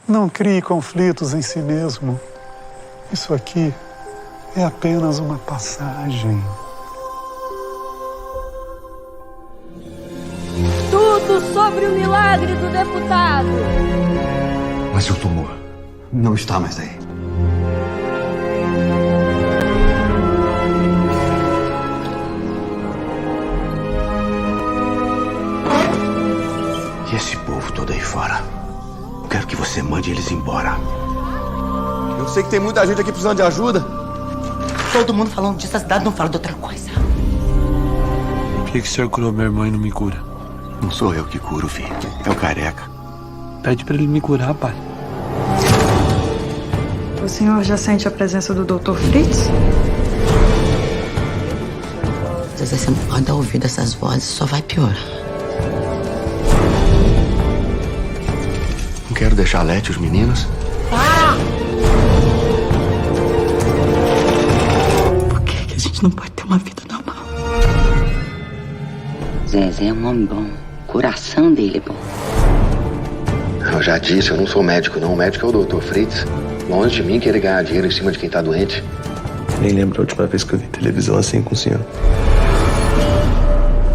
Não crie conflitos em si mesmo. Isso aqui é apenas uma passagem. Tudo sobre o milagre do deputado. Mas o tumor não está mais aí. E esse povo todo aí fora? Quero que você mande eles embora. Eu sei que tem muita gente aqui precisando de ajuda. Todo mundo falando disso, a cidade não fala de outra coisa. Por que o senhor curou meu irmão e não me cura? Não sou eu que curo, filho. É o careca. Pede pra ele me curar, pai. O senhor já sente a presença do Dr. Fritz? Às vezes você não pode dar ouvido a essas vozes, só vai piorar. Não quero deixar a Lete e os meninos. Por que a gente não pode ter uma vida normal? Zezé é um homem bom. O coração dele é bom. Eu já disse, eu não sou médico, não. O médico é o Dr. Fritz. Longe de mim querer ganhar dinheiro em cima de quem tá doente. Nem lembro a última vez que eu vi televisão assim com o senhor.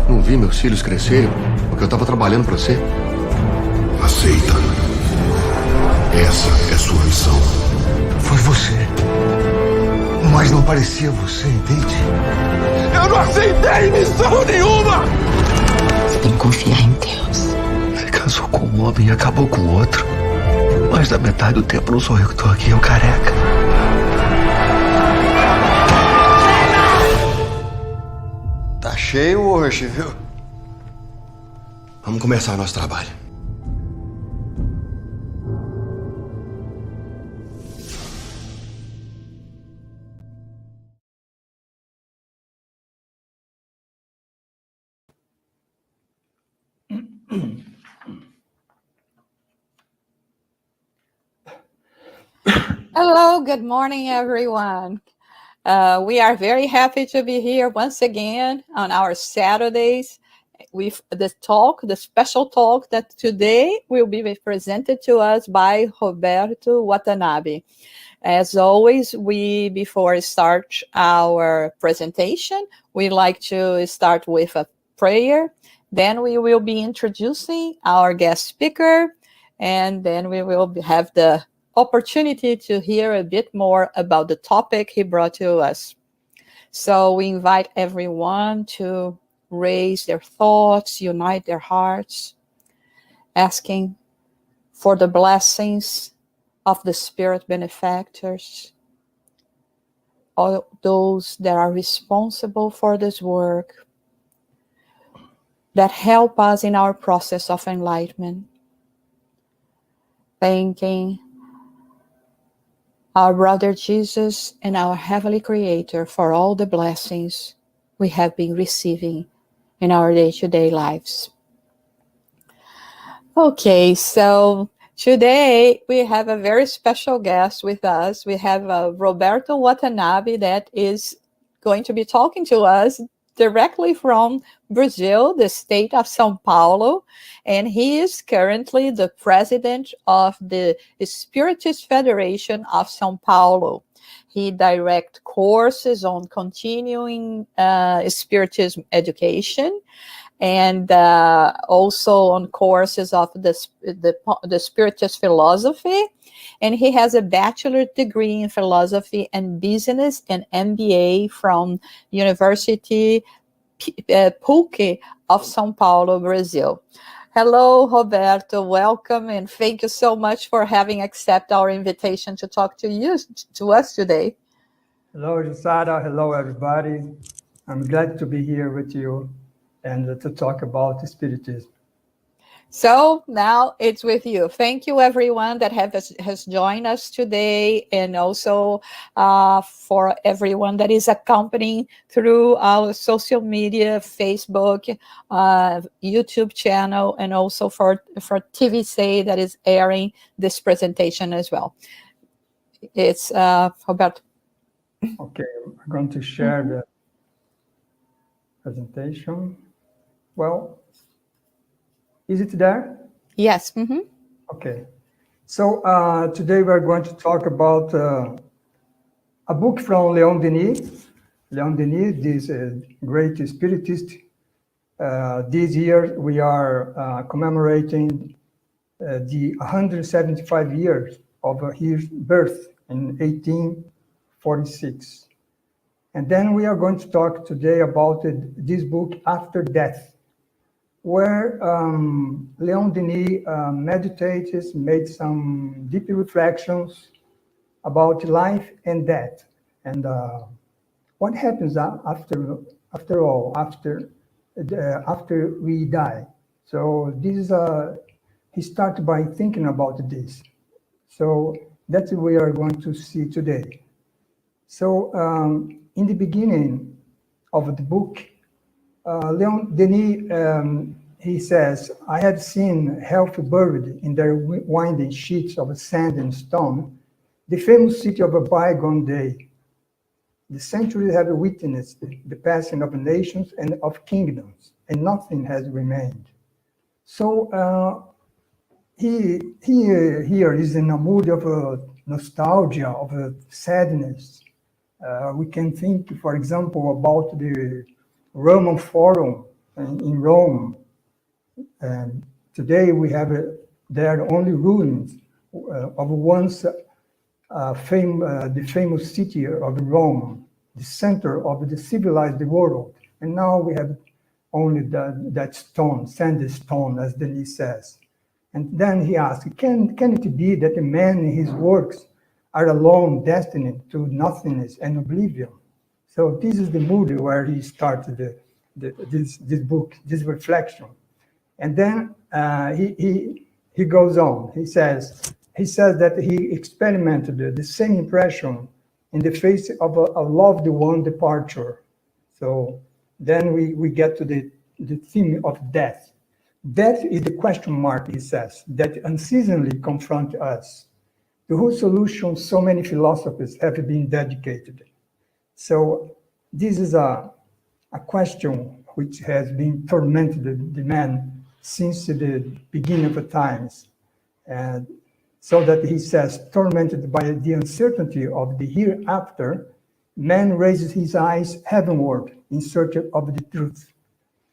Não vi meus filhos crescerem porque eu tava trabalhando pra você. Aceita. Essa é sua missão. Foi você. Mas não parecia você, entende? Eu não aceitei missão nenhuma! Você tem que confiar em Deus. Você casou com um homem e acabou com o outro. Mais da metade do tempo não sou eu que tô aqui, é o careca. Tá cheio hoje, viu? Vamos começar o nosso trabalho. Hello, good morning, everyone. We are very happy to be here once again on our Saturdays with the special talk that today will be presented to us by Roberto Watanabe. As always, before we start our presentation, we like to start with a prayer. Then we will be introducing our guest speaker, and then we will have the opportunity to hear a bit more about the topic he brought to us. So we invite everyone to raise their thoughts, unite their hearts, asking for the blessings of the Spirit benefactors, all those that are responsible for this work, that help us in our process of enlightenment. Thanking our brother Jesus and our Heavenly Creator for all the blessings we have been receiving in our day-to-day lives. Okay, so today we have a very special guest with us. We have Roberto Watanabe that is going to be talking to us directly from Brazil, the state of São Paulo, and he is currently the president of the Spiritist Federation of São Paulo. He directs courses on continuing Spiritism education, and also on courses of the Spiritist philosophy. And he has a bachelor's degree in philosophy and business and MBA from University PUC of São Paulo, Brazil. Hello, Roberto. Welcome, and thank you so much for having accepted our invitation to talk to us today. Hello, Gisada. Hello, everybody. I'm glad to be here with you and to talk about Spiritism. So now it's with you. Thank you, everyone that has joined us today, and also for everyone that is accompanying through our social media, Facebook, YouTube channel, and also for TVC that is airing this presentation as well. It's Roberto. Okay, I'm going to share the presentation. Well, is it there? Yes. Mm-hmm. Okay. So today we're going to talk about a book from Denis. Denis, this great spiritist. This year we are commemorating the 175 years of his birth in 1846. And then we are going to talk today about this book, After Death, where Denis meditates, made some deep reflections about life and death, and what happens after we die. So this is he started by thinking about this. So that's what we are going to see today. So in the beginning of the book, Denis, he says, I had seen health buried in their winding sheets of sand and stone, the famous city of a bygone day. The centuries have witnessed the passing of nations and of kingdoms, and nothing has remained. So he here is in a mood of nostalgia, of sadness. We can think, for example, about the Roman Forum in Rome. And today we have there only ruins of once the famous city of Rome, the center of the civilized world. And now we have only that stone, sandstone, as Denis says. And then he asks, can it be that a man in his works are alone destined to nothingness and oblivion? So this is the mood where he started this book, this reflection. And then he goes on. He says that he experimented the same impression in the face of a loved one departure. So then we get to the theme of death. Death is the question mark, he says, that unceasingly confront us, to whose solution so many philosophies have been dedicated. So this is a question which has been tormented the man since the beginning of the times. And so that he says, tormented by the uncertainty of the hereafter, man raises his eyes heavenward in search of the truth.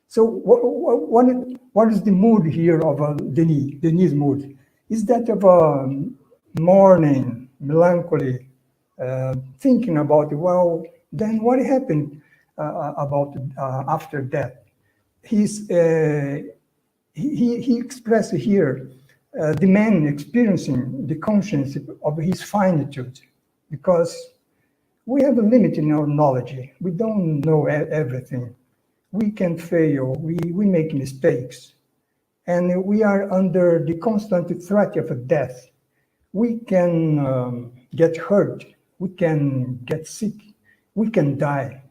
So what is the mood here of Denis' mood? Is that of mourning, melancholy, thinking about, well, then what happened about after death? He expressed here the man experiencing the conscience of his finitude, because we have a limit in our knowledge. We don't know everything. We can fail, we make mistakes, and we are under the constant threat of death. We can get hurt, we can get sick, we can die.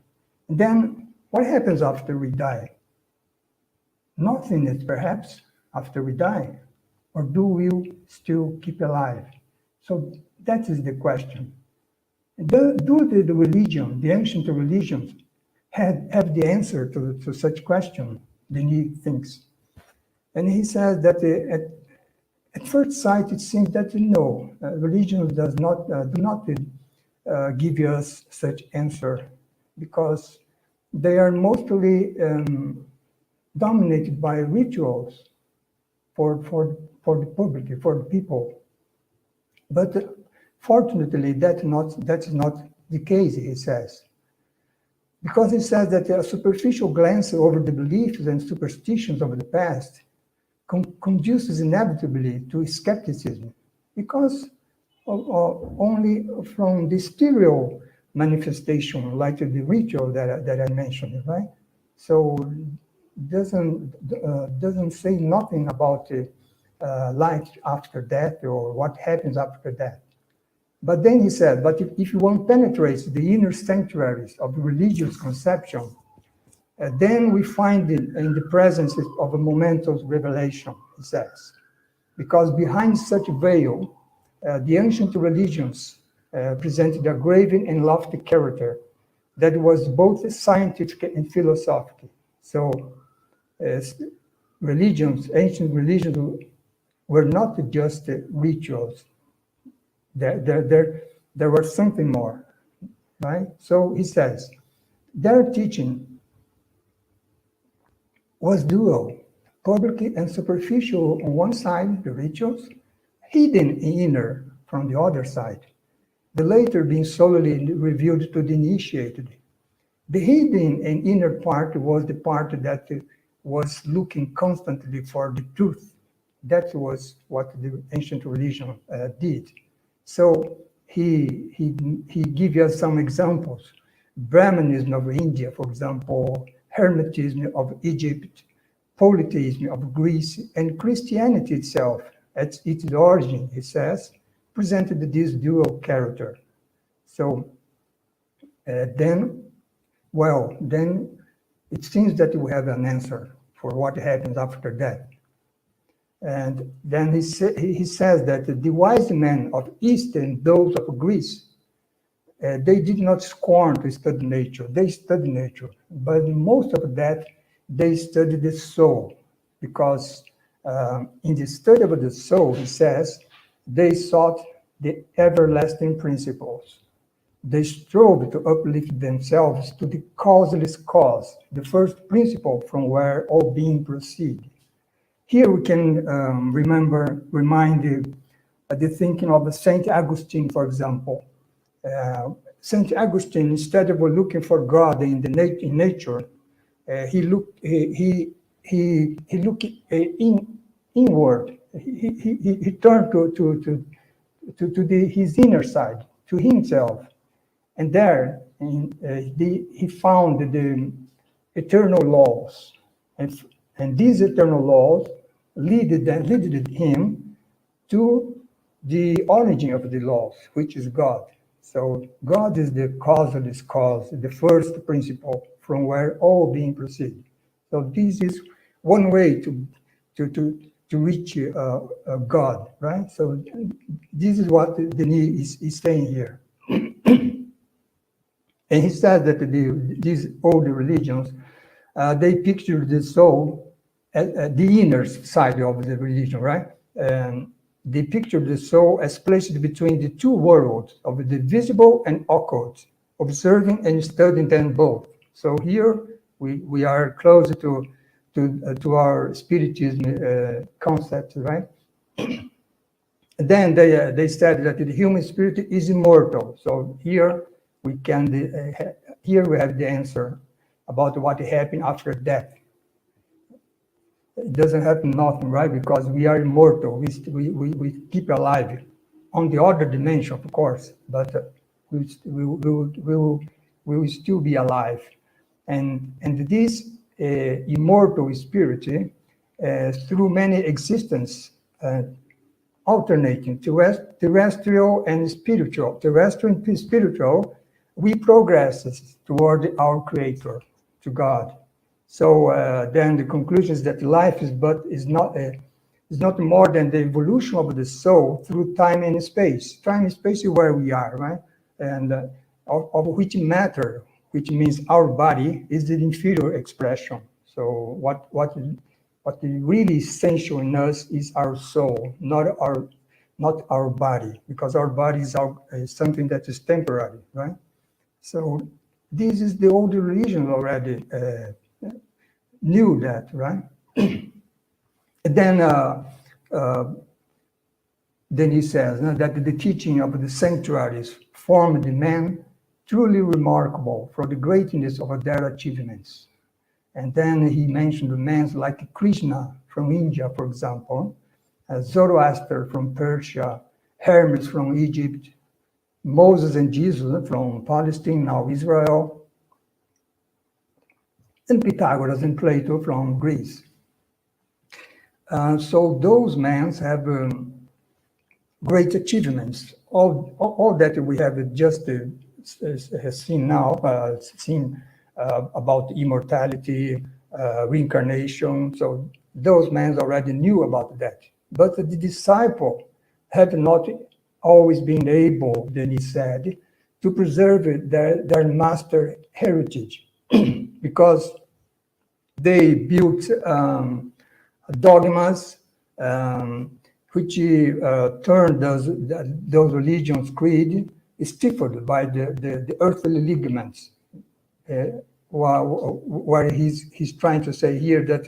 And then what happens after we die? Nothingness, perhaps, after we die. Or do we still keep alive? So that is the question. Do the religion, the ancient religions, have the answer to such question? Denis thinks. And he says that at first sight, it seems that no, religion do not give us such answer, because they are mostly dominated by rituals for the public, for the people. But fortunately, that's not the case, he says. Because he says that a superficial glance over the beliefs and superstitions of the past conduces inevitably to skepticism, because only from the stereo manifestation, like the ritual that I mentioned, right? So doesn't say nothing about life after death or what happens after death. But then he said, but if one penetrates the inner sanctuaries of religious conception, then we find it in the presence of a momentous revelation, he says. Because behind such a veil, the ancient religions presented a grave and lofty character that was both scientific and philosophical. So ancient religions were not just rituals. There was something more, right? So he says, their teaching was dual, public and superficial on one side, the rituals, hidden and inner from the other side, the latter being solely revealed to the initiated. The hidden and inner part was the part that was looking constantly for the truth. That was what the ancient religion did. So he gives us some examples. Brahmanism of India, for example, Hermetism of Egypt, polytheism of Greece, and Christianity itself, at its origin, he says, presented this dual character. So then it seems that we have an answer for what happens after that. And then he says that the wise men of East and those of Greece, they did not scorn to study nature. They studied nature, but most of that, they studied the soul, because in the study of the soul, he says, they sought the everlasting principles. They strove to uplift themselves to the causeless cause, the first principle from where all being proceeds. Here we can remind the thinking of Saint Augustine, for example. Saint Augustine, instead of looking for God in nature, he looked inward. He turned to his inner side, to himself, and there he found the eternal laws, and these eternal laws leaded him to the origin of the laws, which is God. So God is the causeless cause, the first principle from where all being proceeds. So this is one way to reach God, right? So this is what Denis is saying here. And he says that these older religions, they picture the soul, the inner side of the religion, right? And they picture the soul as placed between the two worlds of the visible and occult, observing and studying them both. So here we are closer to our spiritism concept, right? Then they said that the human spirit is immortal. So here we have the answer about what happened after death. It doesn't happen nothing, right? Because we are immortal. We keep alive on the other dimension, of course, but we will still be alive. And this immortal spirit, through many existences, alternating terrestrial and spiritual. Terrestrial and spiritual, we progress toward our Creator, to God. So then the conclusion is that life is not more than the evolution of the soul through time and space. Time and space is where we are, right? And of which matter, which means our body, is the inferior expression. So what is really essential in us is our soul, not our body, because our body is something that is temporary, right? So this is the older religion already knew that, right? Then he says that the teaching of the sanctuaries formed the man truly remarkable for the greatness of their achievements. And then he mentioned the men like Krishna from India, for example, Zoroaster from Persia, Hermes from Egypt, Moses and Jesus from Palestine, now Israel, and Pythagoras and Plato from Greece. So those men have great achievements. All that we have just seen now, about immortality, reincarnation. So those men already knew about that. But the disciple have not always been able, Denis said, to preserve their master heritage because they built dogmas, which turned those religions' creed stifled by the earthly ligaments. Where he's trying to say here that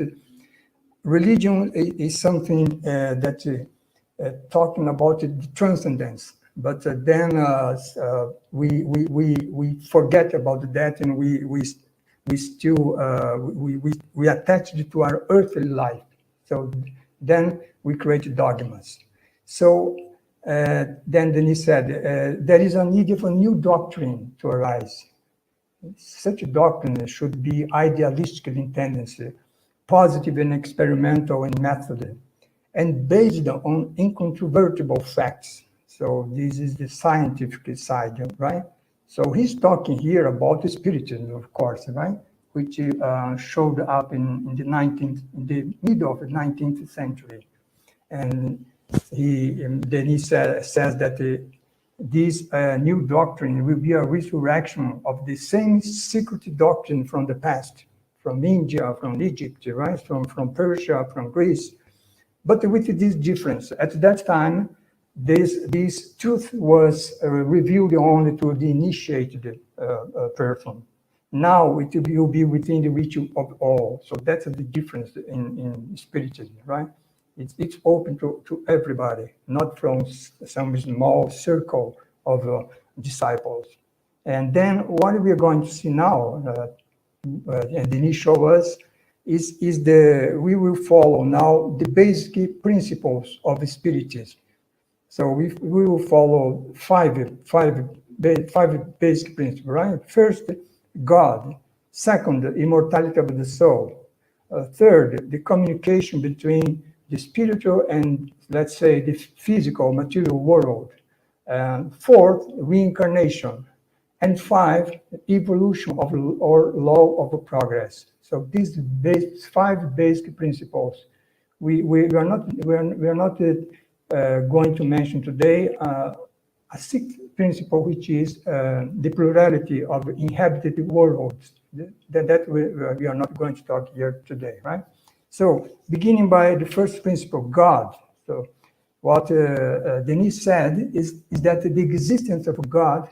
religion is something that talking about the transcendence, but then we forget about that, and we still we attach it to our earthly life. So then we create dogmas. So then Denis said there is a need for a new doctrine to arise. Such a doctrine should be idealistic in tendency, positive and experimental in method, and based on incontrovertible facts. So this is the scientific side, right? So he's talking here about the spiritism, of course, right? Which showed up in the middle of the 19th century. And Denis says that this new doctrine will be a resurrection of the same secret doctrine from the past, from India, from Egypt, right? From Persia, from Greece. But with this difference, at that time, this truth was revealed only to the initiated person. Now it will be within the reach of all. So that's the difference in spiritism, right? It's open to everybody, not from some small circle of disciples. And then what we are going to see now, and Denis show us, is we will follow now the basic principles of Spiritism. So we will follow five basic principles, right? First, God. Second, the immortality of the soul. Third, the communication between the spiritual and, let's say, the physical, material world. Fourth, reincarnation. And five, evolution of or law of progress. So these five basic principles. We are not going to mention today a sixth principle, which is the plurality of inhabited worlds. That we are not going to talk here today, right? So beginning by the first principle, God. So what Denis said is that the existence of God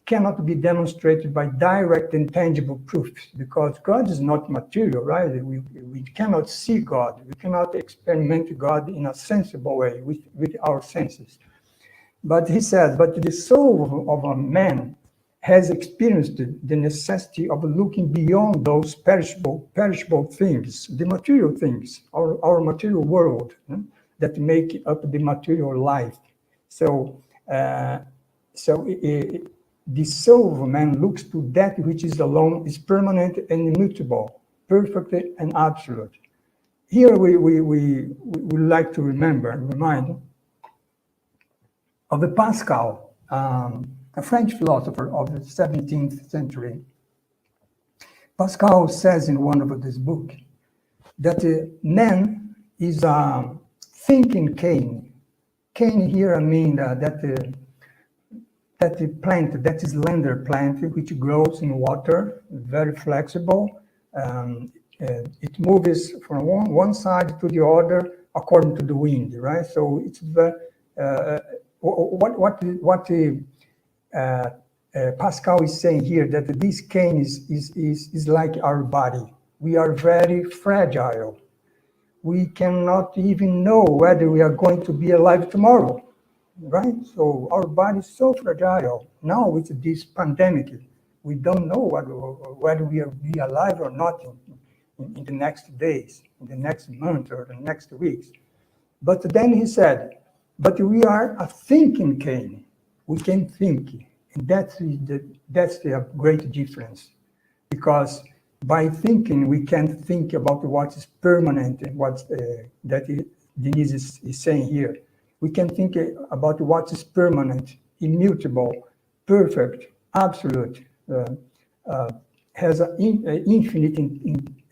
cannot be demonstrated by direct and tangible proofs, because God is not material, right? We cannot see God. We cannot experiment God in a sensible way with our senses. But he says, but the soul of a man has experienced the necessity of looking beyond those perishable things, the material things, our material world, that make up the material life. So, the soul of a man looks to that which is alone, is permanent and immutable, perfect and absolute. Here we like to remind of the Pascal, a French philosopher of the 17th century. Pascal says in one of his books that man is a thinking cane. Cane here, I mean that the plant, that is slender plant, which grows in water, very flexible. It moves from one side to the other according to the wind, right? So it's Pascal is saying here, that this cane is like our body. We are very fragile. We cannot even know whether we are going to be alive tomorrow, right? So our body is so fragile. Now with this pandemic, we don't know whether we will be alive or not in the next days, in the next month, or the next weeks. But then he said, but we are a thinking cane. We can think. And that's the great difference. Because by thinking, we can think about what is permanent and what Denis is saying here. We can think about what is permanent, immutable, perfect, absolute, has an infinite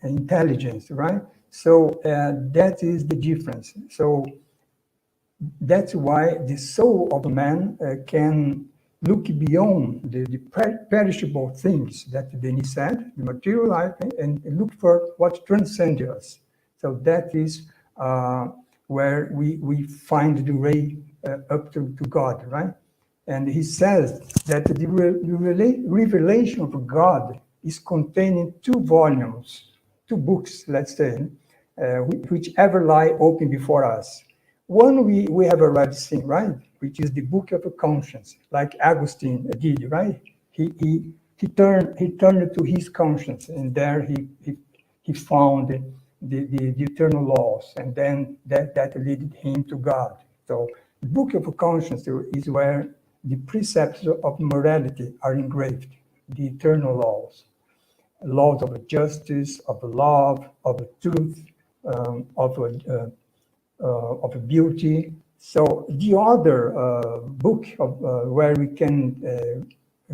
intelligence, right? So that is the difference. So that's why the soul of a man can look beyond the perishable things that Denis said, the material life, and look for what transcends us. So that is where we find the way up to God, right? And he says that the revelation of God is contained in 2 volumes, 2 books, let's say, which ever lie open before us. One we have already seen, right? Which is the book of conscience, like Augustine did, right? He turned to his conscience, and there he found the eternal laws, and then that led him to God. So the book of conscience is where the precepts of morality are engraved, the eternal laws of justice, of love, of truth, of beauty. So the other book where we can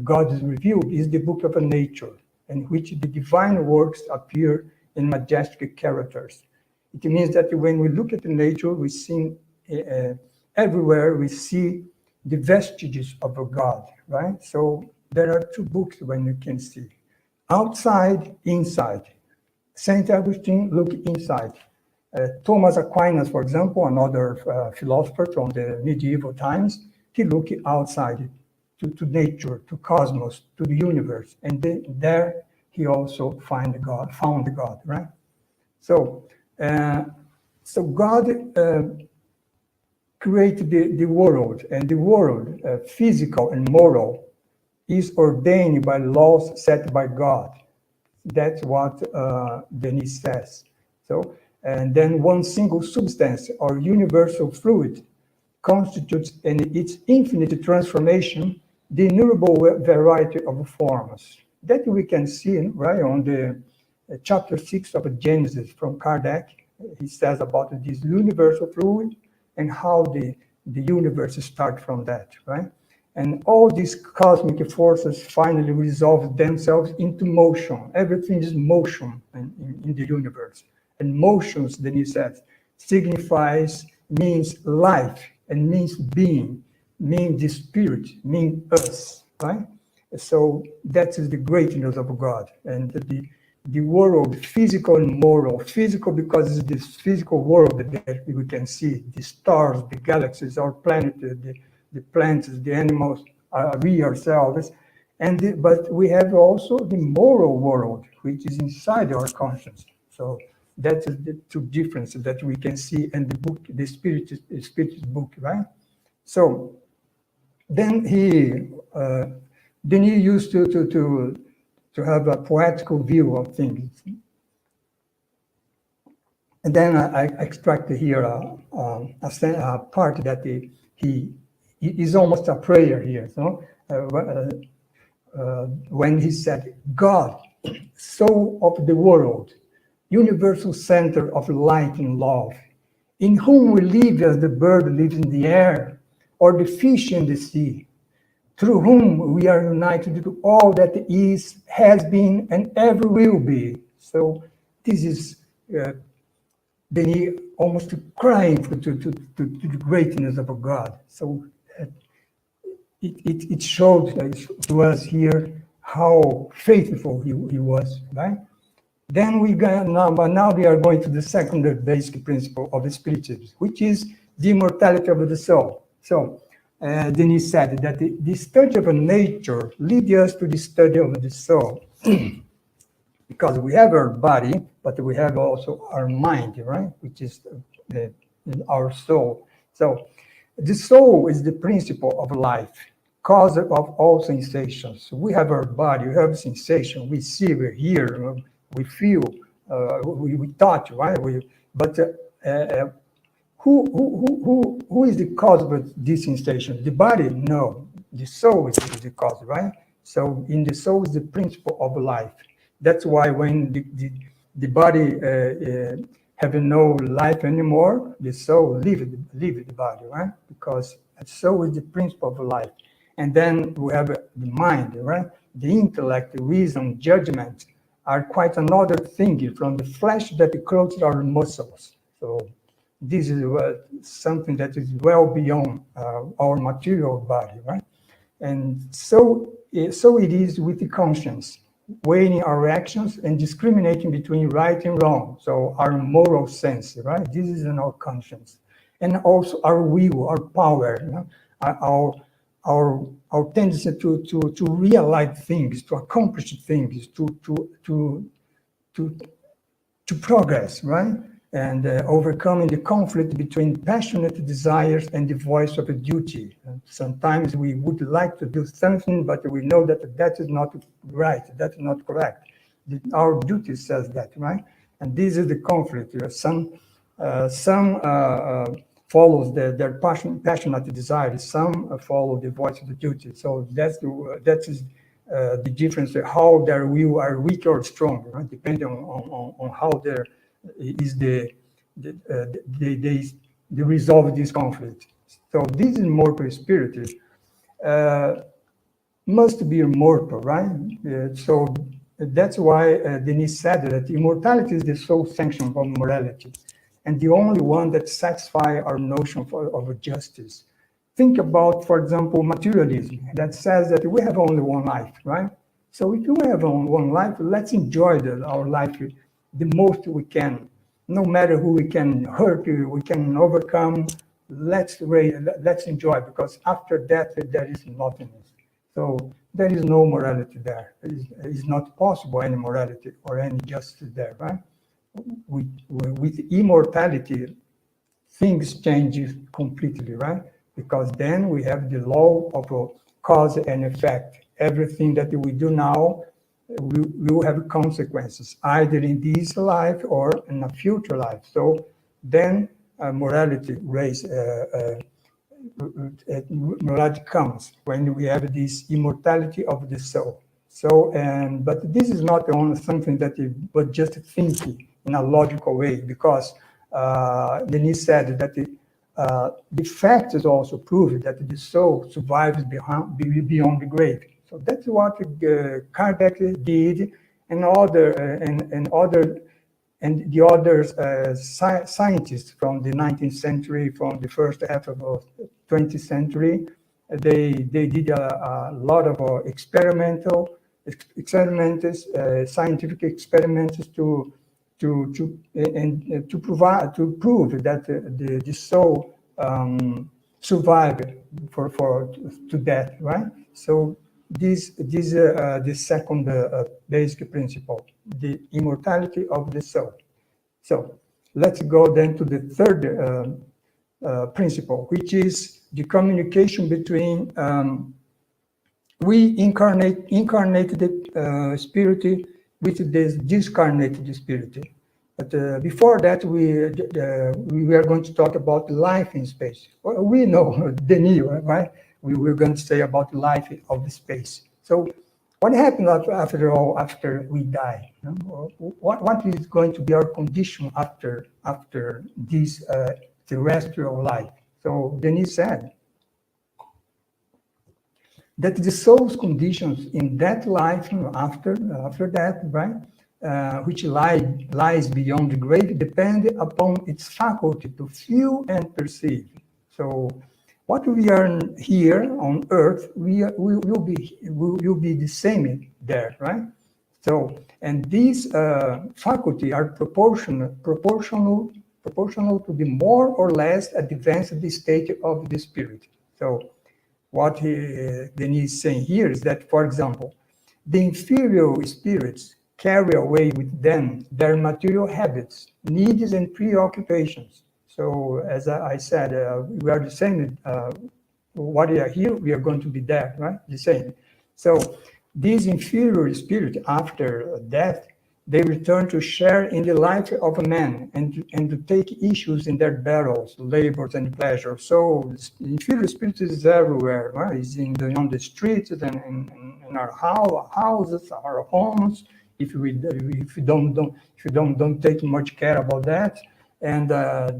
God is revealed is the book of nature, in which the divine works appear in majestic characters. It means that when we look at nature, we see everywhere we see the vestiges of a God, right? So there are 2 books when you can see outside, inside. Saint Augustine look inside. Thomas Aquinas, for example, another philosopher from the medieval times, he looked outside to nature, to cosmos, to the universe, and there he also found God, right? So God created the world, and the world, physical and moral, is ordained by laws set by God. That's what Denis says. So, and then one single substance or universal fluid constitutes in its infinite transformation the innumerable variety of forms. That we can see, right, on the chapter 6 of Genesis from Kardec. He says about this universal fluid and how the universe starts from that, right? And all these cosmic forces finally resolve themselves into motion. Everything is motion in the universe. And motions, Denis says, means life, and means being, means the spirit, means us, right? So that is the greatness of God. And the world, physical and moral. Physical because it's this physical world that we can see, the stars, the galaxies, our planet, the plants, the animals, we ourselves. But we have also the moral world, which is inside our conscience. So that is the 2 differences that we can see in the book, the Spiritist book, right? So then Denis used to have a poetical view of things. And then I extracted here a part that he is almost a prayer here. So when he said, God, soul of the world, universal center of light and love, in whom we live as the bird lives in the air, or the fish in the sea, through whom we are united to all that is, has been, and ever will be. So this is Denis almost crying to the greatness of God. So it showed to us here how faithful he was, right? Then now we are going to the second basic principle of the Spiritism, which is the immortality of the soul. So Denis said that the study of nature leads us to the study of the soul, because we have our body, but we have also our mind, right? Which is our soul. So the soul is the principle of life, cause of all sensations. We have our body, we have sensation, we see, we hear, we feel, we touch, right? Who is the cause of this sensation? The body? No. The soul is the cause, right? So in the soul is the principle of life. That's why when the body having no life anymore, the soul leave the body, right? Because the soul is the principle of life. And then we have the mind, right? The intellect, the reason, judgment are quite another thing from the flesh that clothes our muscles. So this is something that is well beyond our material body, right? And so it is with the conscience, weighing our actions and discriminating between right and wrong. So our moral sense, right? This is in our conscience. and also our will, our power, you know, our tendency to realize things, to accomplish things, to progress, right? And overcoming the conflict between passionate desires and the voice of a duty. And sometimes we would like to do something, but we know that that is not right, that's not correct. Our duty says that, right? And this is the conflict. Some follows their passionate desires, some follow the voice of the duty. So that is the difference, how their will are weak or strong, right? Depending on how there is they resolve this conflict. So this immortal spirit must be immortal, right? So that's why Denis said that immortality is the sole sanction of morality, and the only one that satisfies our notion of justice. Think about, for example, materialism that says that we have only one life, right? So if we have only one life, let's enjoy our life the most we can, no matter who we can hurt, we can overcome. Let's enjoy, because after that there is nothingness. So there is no morality there. It is not possible any morality or any justice there, right? With immortality, things change completely, right? Because then we have the law of cause and effect. Everything that we do now will have consequences, either in this life or in a future life. So then morality comes when we have this immortality of the soul. So, but this is not only something that is but just thinking in a logical way, because Denis said that the fact is also proved that the soul survives beyond the grave. So that's what Kardec did, and the other scientists from the 19th century, from the first half of the 20th century, they did a lot of scientific experiments to prove that the soul survived to death, right? So this is the second basic principle, the immortality of the soul. So let's go then to the third principle, which is the communication between we incarnated spirit with this discarnated spirit. But before that, we are going to talk about life in space. Well, we know Denis, right? We were going to say about life of the space. So what happened after we die? What is going to be our condition after this terrestrial life? So Denis said that the soul's conditions in that life, after that, right, which lies beyond the grave, depend upon its faculty to feel and perceive. So what we are here on Earth, we will be the same there, right? So, and these faculty are proportional to the more or less advanced state of the spirit. So, what Denis is saying here is that, for example, the inferior spirits carry away with them their material habits, needs, and preoccupations. So, as I said, we are the same. What we are here, we are going to be there, right? The same. So, these inferior spirits, after death, they return to share in the life of a man and to take issues in their battles, labors, and pleasures. So, the inferior spirit is everywhere, right? It's on the streets and in our houses, our homes. If you don't take much care about that. And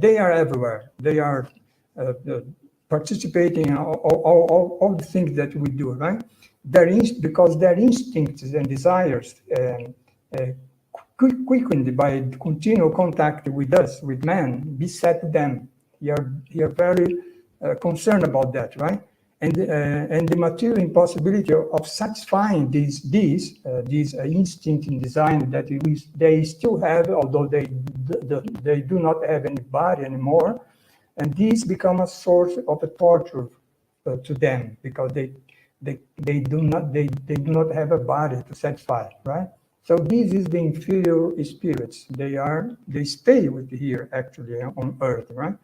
they are everywhere. They are participating in all the things that we do, right? Because their instincts and desires, quickened by continual contact with us, with man, beset them. We are very concerned about that, right? And the material impossibility of satisfying these instinct and design that they still have, although they do not have any body anymore, And these become a source of a torture to them, because they do not have a body to satisfy, right? So this is the inferior spirits. They stay with here actually on earth, right?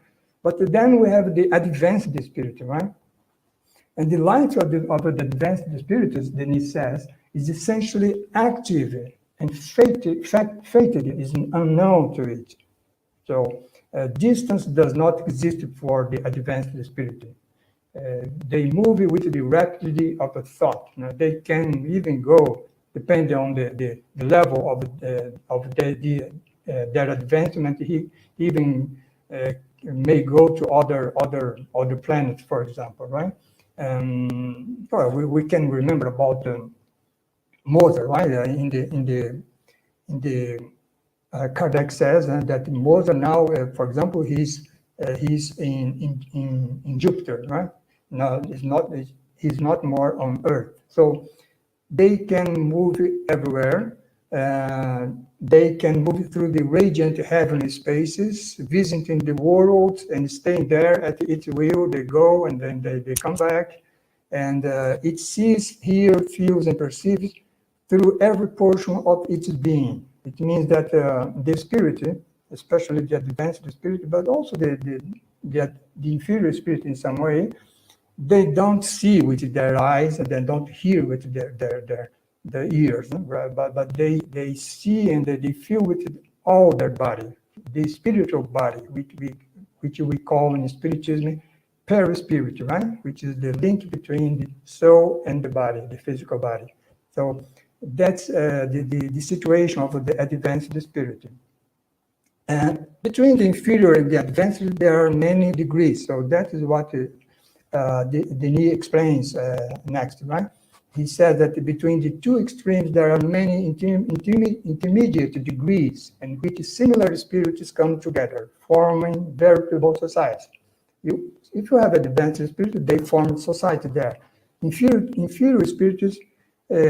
But then we have the advanced spirit, right? And the light of the advanced spirit, as Denis says, is essentially active and fated is unknown to it. So distance does not exist for the advanced spirit. They move with the rapidity of a thought. Now, they can even go, depending on the level of their advancement. He even may go to other planets, for example, right? Well, we can remember about Mozart, right? In the Kardec says that Mozart now, for example, he's in Jupiter, right? No, he's not more on Earth. So they can move everywhere. They can move through the radiant heavenly spaces, visiting the world and staying there at its will. They go and then they come back, and it sees, hears, feels, and perceives through every portion of its being. It means that the spirit, especially the advanced spirit, but also the inferior spirit in some way, they don't see with their eyes and they don't hear with their ears, but they see and they feel with all their body, the spiritual body, which we call in Spiritism perispirit, right? Which is the link between the soul and the body, the physical body. So that's the situation of the advanced spirit. And between the inferior and the advanced, there are many degrees. So that is what Denis explains next, right? He said that between the two extremes, there are many intermediate degrees in which similar spirits come together, forming veritable society. If you have an advanced spirit, they form society there. Inferior spirits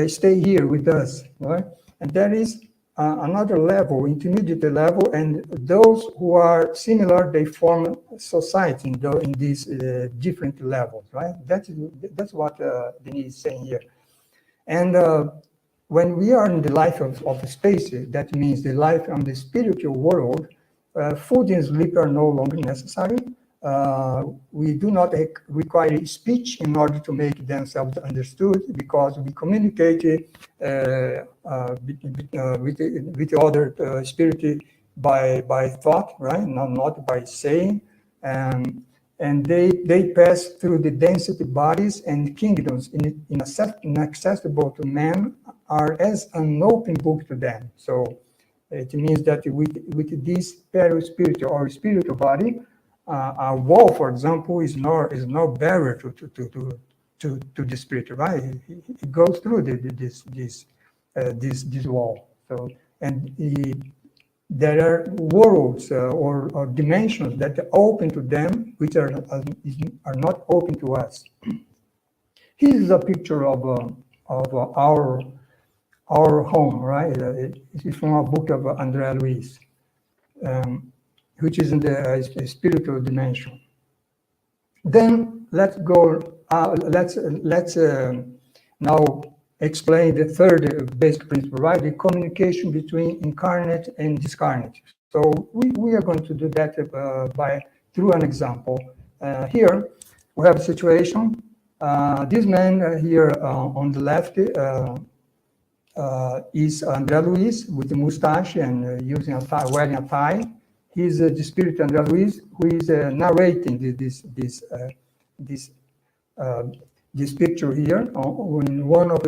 stay here with us, right? And there is another level, intermediate level, and those who are similar, they form society in these different levels, right? That's what Denis is saying here. And when we are in the life of space, that means the life on the spiritual world, food and sleep are no longer necessary. We do not require speech in order to make themselves understood, because we communicate with the other spirit by thought, right? Not by saying. And they pass through the density bodies and kingdoms inaccessible to man, are as an open book to them. So it means that with this perispiritual or spiritual body, a wall, for example, is no barrier to the spirit, right? It goes through this wall. So, and there are worlds or dimensions that are open to them, which are not open to us. Here is a picture of our home, right? It is from a book of Andrea Luiz, which is in the spiritual dimension. Then let's go. Let's now explain the third basic principle, right? The communication between incarnate and discarnate. So we are going to do that through an example. Here we have a situation. This man here on the left is Andrea Luiz with the mustache and wearing a tie. He's the spirit Andrea Luiz, who is narrating this picture here in one of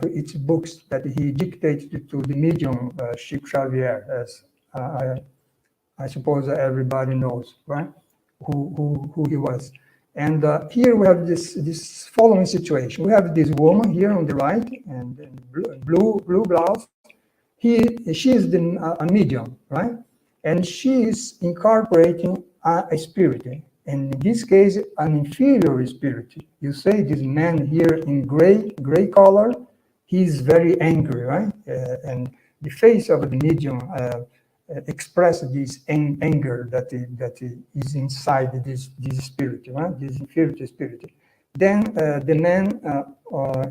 its books that he dictated to the medium Chico Xavier, as I suppose everybody knows, right? Who he was. And here we have this following situation. We have this woman here on the right, and blue blouse. She is a medium, right? And she is incorporating a spirit. And in this case, an inferior spirit. You say this man here in gray color, he's very angry, right? And the face of the medium express this anger that is inside this spirit, right? This inferior spirit. Then the man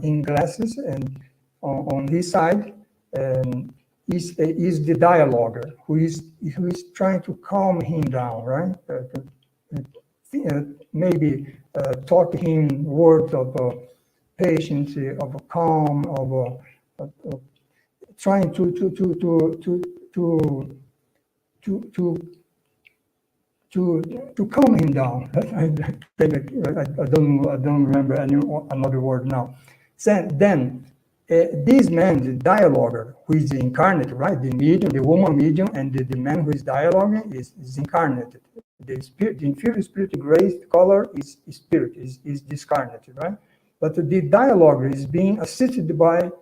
in glasses and on his side is the dialoguer who is trying to calm him down, right? Maybe taught him words of patience, of calm, of trying to calm him down. I don't remember another word now. So then this man, the dialoguer, who is incarnate, right? The medium, the woman medium, and the man who is dialoguing is incarnated. The spirit, the inferior spirit, gray color is spirit, is discarnated, right? But the dialoguer is being assisted by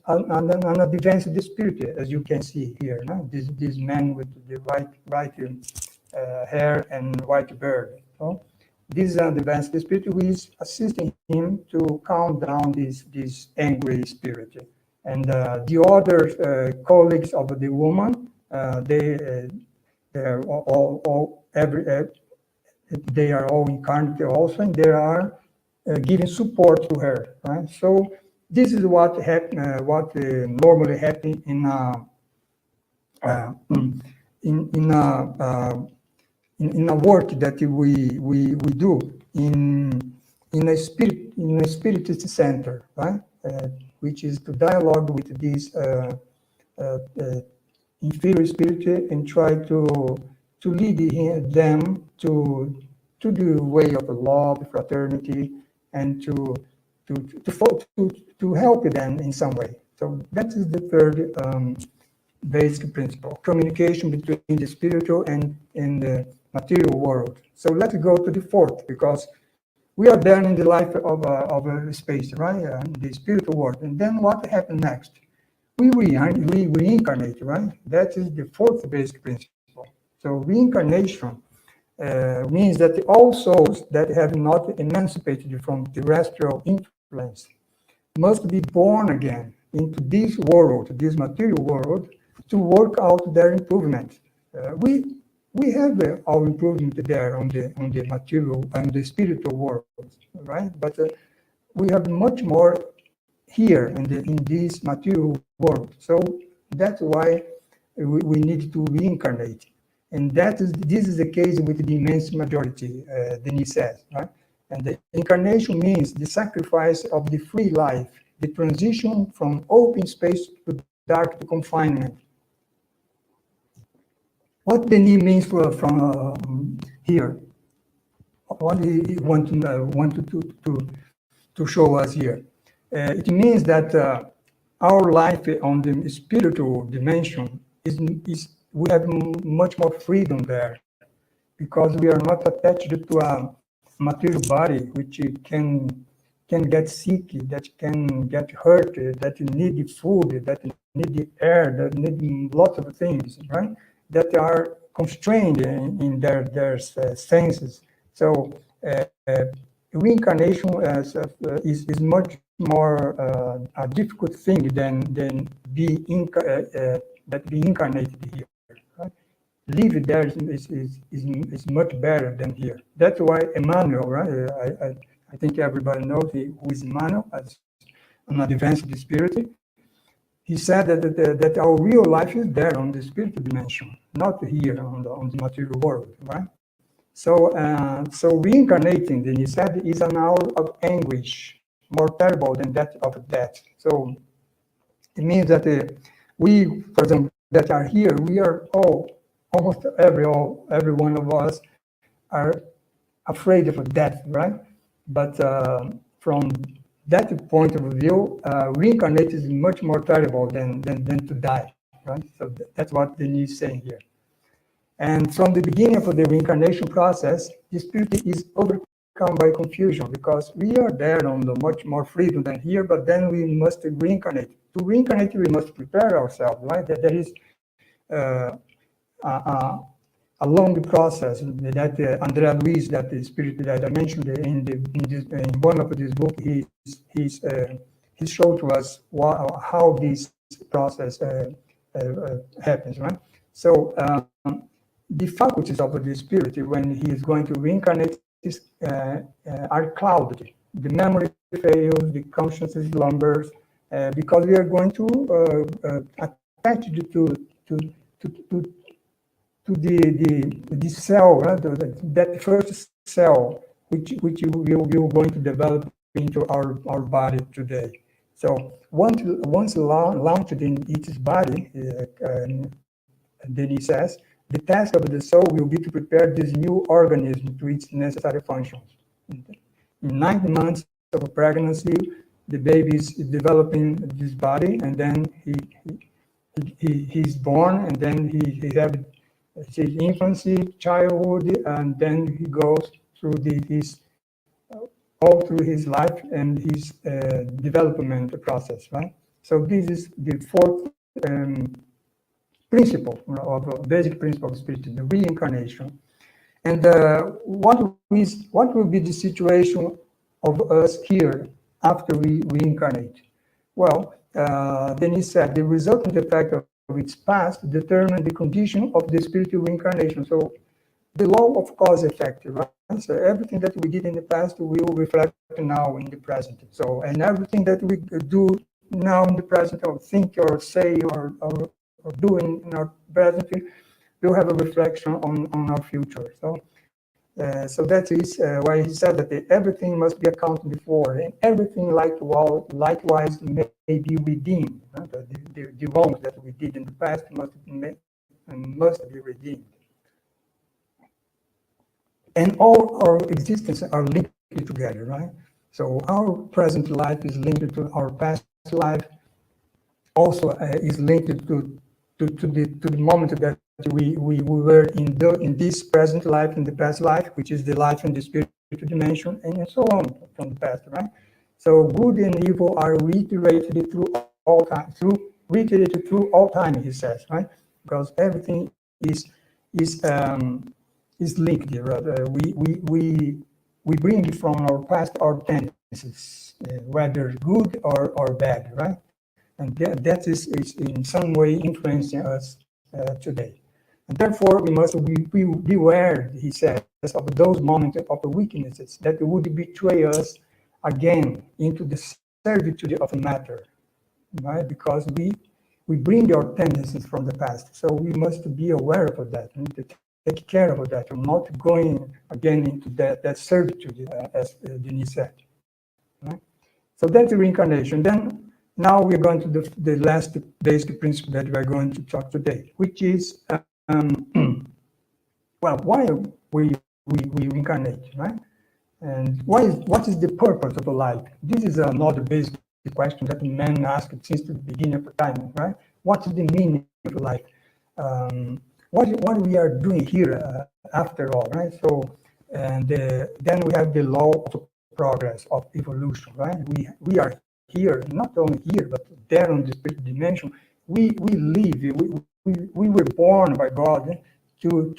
an advanced spirit, as you can see here. No? This man with the white hair and white beard. So this is an advanced spirit who is assisting him to calm down this angry spirit. And the other colleagues of the woman, they are all incarnate also, and they are giving support to her. Right? So this is what normally happens in a work that we do in a spiritist center, right? Which is to dialogue with this inferior spirit and try to lead them to the way of love, fraternity, and to help them in some way. So that is the third basic principle: communication between the spiritual and the material world. So let's go to the fourth, because we are there in the life of a space, right? The spiritual world. And then what happens next? We reincarnate, right? That is the fourth basic principle. So reincarnation means that all souls that have not emancipated from terrestrial influence must be born again into this world, this material world, to work out their improvement. We have our improvement there on the material and the spiritual world, right? But we have much more here in this material world. So that's why we need to reincarnate. And this is the case with the immense majority, Denis says, right? And the incarnation means the sacrifice of the free life, the transition from open space to dark confinement. What Denis means from here? What he wanted to show us here? It means that our life on the spiritual dimension we have much more freedom there, because we are not attached to a material body which can get sick, that can get hurt, that need food, that need air, that need lots of things, right? That are constrained in their senses. So reincarnation is much more a difficult thing than be incarnated here. Right? Live there is much better than here. That's why Emmanuel, right? I think everybody knows who is Emmanuel, as an advanced spirit. He said that our real life is there on the spiritual dimension, not here on the material world, right? So reincarnating, then he said, is an hour of anguish, more terrible than that of death. So it means that we, for example, that are here, we are almost every one of us are afraid of death, right? But from that point of view, reincarnate is much more terrible than to die, right? So that's what Denis is saying here. And from the beginning of the reincarnation process, the spirit is overcome by confusion, because we are there on the much more freedom than here, but then we must reincarnate. To reincarnate, we must prepare ourselves, right? That there is a long process that Andrea Luiz, that the spirit that I mentioned in one of these books, he showed to us how this process happens, right? So the faculties of the spirit, when he is going to reincarnate, are clouded. The memory fails, the consciousness slumbers, because we are going to attach it to the cell, that first cell, which we are going to develop into our body today. So once launched in its body, Denis says, the task of the soul will be to prepare this new organism to its necessary functions. In 9 months of pregnancy, the baby is developing this body, and then he's born, and then he has his infancy, childhood, and then he goes through all through his life and his development process, right? So this is the fourth basic principle of spiritism, the reincarnation. And what will be the situation of us here after we reincarnate? Well, Denis said, the resultant effect of its past determine the condition of the spiritual reincarnation. So the law of cause effect, right? So everything that we did in the past will reflect now in the present. So, and everything that we do now in the present, or think or say or do in our present, will have a reflection on our future. So that is why he said that everything must be accounted for, and everything likewise may be redeemed. The wrongs that we did in the past must be redeemed. And all our existence are linked together, right? So our present life is linked to our past life, also is linked to the moment that we were in this present life, in the past life, which is the life in the spiritual dimension, and so on from the past, right? So good and evil are reiterated through all time, he says, right? Because everything is linked. We bring from our past our tendencies, whether good or bad, right? And that is in some way influencing us today. And therefore, we must beware, he says, of those moments of the weaknesses that would betray us again into the servitude of matter, right? Because we bring our tendencies from the past. So we must be aware of that and to take care of that, and not going again into that servitude, as Denis said. Right? So that's the reincarnation. Then now we're going to the last basic principle that we're going to talk today, which is well, why we reincarnate, right? And what is the purpose of life? This is another basic question that man asked since the beginning of time, right? What is the meaning of life? What we are doing here after all, right? So, and then we have the law of progress, of evolution, right? We are here, not only here, but there on the spiritual dimension. We live, we were born by God to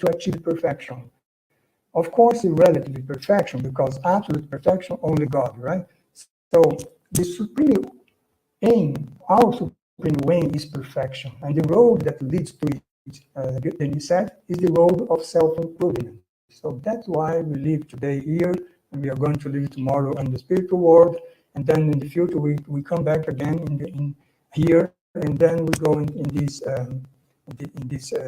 achieve perfection. Of course, relative perfection, because absolute perfection, only God, right? So the supreme aim, our supreme aim is perfection. And the road that leads to it, Denis said, is the road of self-improvement. So that's why we live today here, and we are going to live tomorrow in the spiritual world, and then in the future we come back again in here, and then we go in this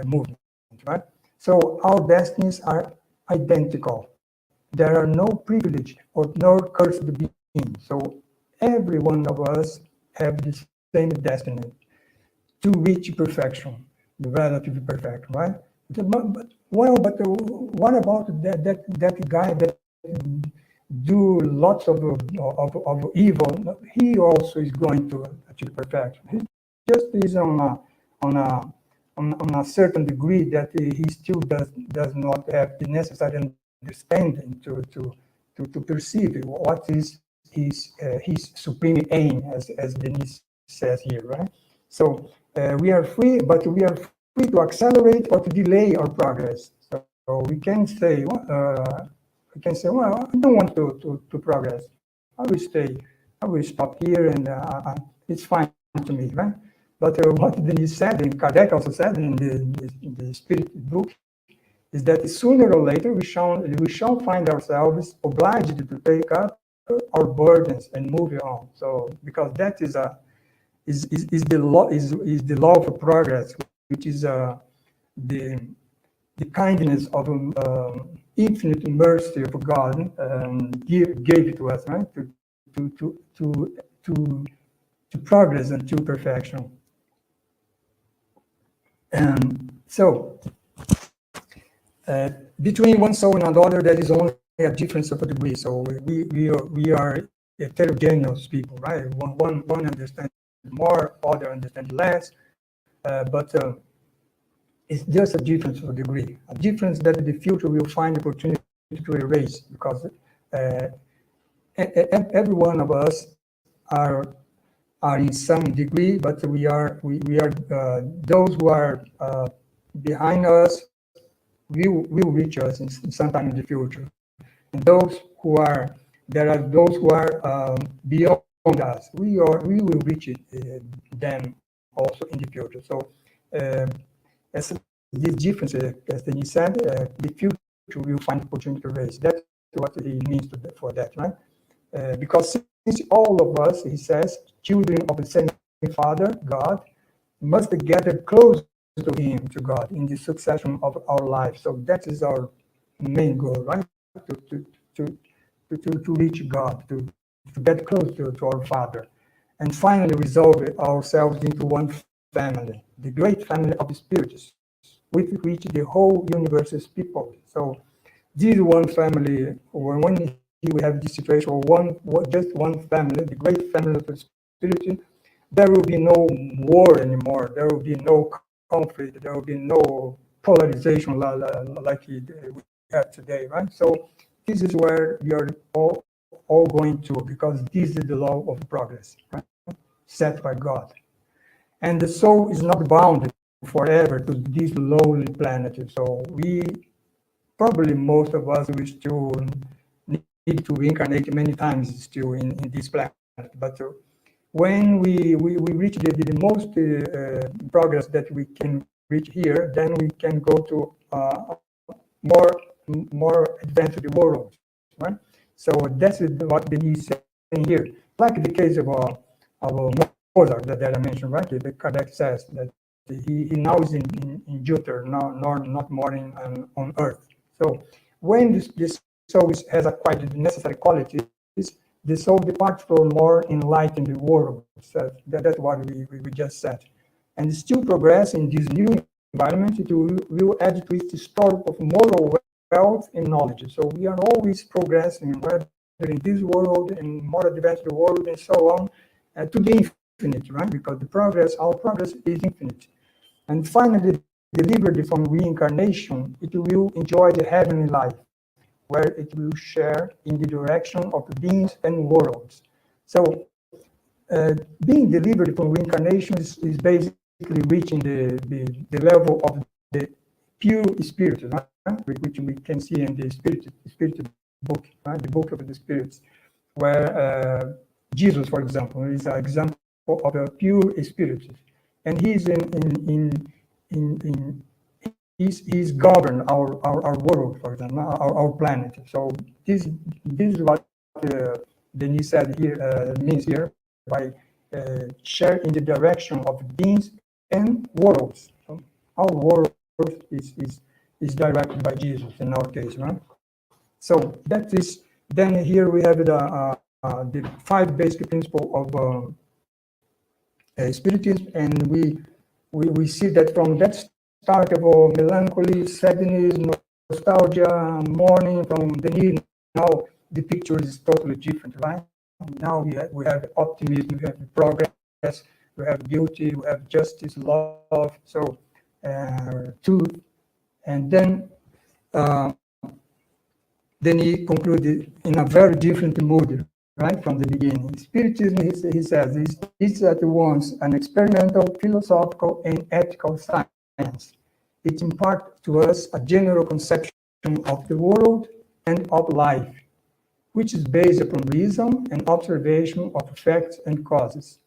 movement, right? So our destinies are identical. There are no privileged or no cursed beings. So every one of us have the same destiny to reach perfection, the relative perfection, right? But what about that guy that do lots of evil? He also is going to achieve perfection. He just is on a certain degree that he still does not have the necessary understanding to perceive what is his supreme aim, as Denis says here, right? So we are free, but we are free to accelerate or to delay our progress. So we can say, well, I don't want to progress. I will stay. I will stop here, and it's fine to me, right? But what Denis said, and Kardec also said in the Spirit book, is that sooner or later we shall find ourselves obliged to take up our burdens and move on. So because that is the law of progress, which is the kindness of infinite mercy of God gave it to us, right? To progress and to perfection. And so between one soul and another, there is only a difference of a degree. So we are heterogeneous people, right? One understands more, other understand less, but it's just a difference of a degree, a difference that in the future we'll find opportunity to erase, because every one of us are in some degree, but we are those who are behind us will reach us in sometime in the future, and those who are beyond us, we will reach them also in the future. So as this difference, as Denis said, the future will find opportunity to raise. That's what he means for that, right? Because since all of us, he says, children of the same Father, God, must gather close to him, to God, in the succession of our life. So that is our main goal, right? To reach God, to get close to our Father, and finally resolve ourselves into one family, the great family of the spirits, with which the whole universe is peopled. So this one family, when we have this situation, just one family, the great family of the spirit, there will be no war anymore. There will be no conflict. There will be no polarization like we have today, right? So this is where we are all going to, because this is the law of progress, right? Set by God. And the soul is not bound forever to this lowly planet. So probably most of us will still need to reincarnate many times still in this planet. But when we reach the most progress that we can reach here, then we can go to more advanced world, right? So that's what Denis is saying here. Like the case of Mozart that I mentioned, right? The Kardec says that he now is in Jupiter, not more on Earth. So when this soul has acquired the necessary qualities, the soul departs for more enlightened world. So that's what we just said. And still progress in this new environment, it will add to its store of moral wealth and knowledge. So we are always progressing, whether in this world and more advanced world and so on, to the infinite, right? Because our progress is infinite. And finally, delivered from reincarnation, it will enjoy the heavenly life, where it will share in the direction of beings and worlds. So being delivered from reincarnation is basically reaching the level of the pure spirit, right? Which we can see in the spirit book, right? The book of the spirits, where Jesus, for example, is an example of a pure spirit, and he's he's governed our world, for example, our planet. So this is what Denis said here, means here by share in the direction of beings and worlds. So our world is directed by Jesus in our case, right? So that is, then here we have the 5 basic principles of Spiritism, and we see that from that start of melancholy, sadness, nostalgia, mourning from Denis, now the picture is totally different, right? Now we have optimism, we have progress, we have beauty, we have justice, love, so truth. And then he concluded in a very different mood, right, from the beginning. Spiritism, he says, is at once an experimental, philosophical, and ethical science. It imparts to us a general conception of the world and of life, which is based upon reason and observation of effects and causes.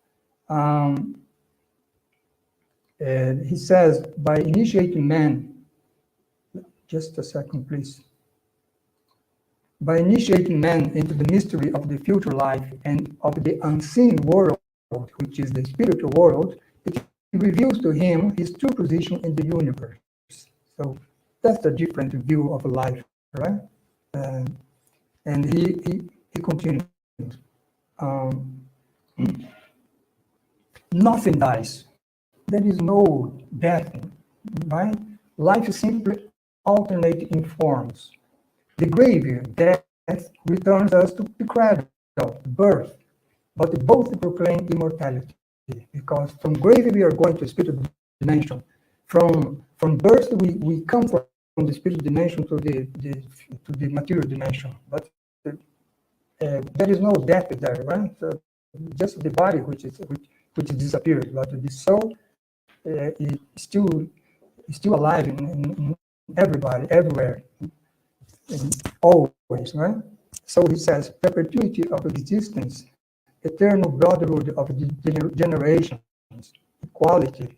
He says, by initiating man, just a second, please. By initiating man into the mystery of the future life and of the unseen world, which is the spiritual world, it reveals to him his true position in the universe. So that's a different view of life, right? And he continues. Nothing dies. There is no death, right? Life simply alternates in forms. The grave, death, returns us to the cradle, birth, but both proclaim immortality, because from grave we are going to spiritual dimension. From birth we come from the spiritual dimension to the material dimension, but there is no death there, right? So just the body which disappears, but the soul is still alive in everybody, everywhere, and always, right? So he says, perpetuity of existence, eternal brotherhood of the generations, equality,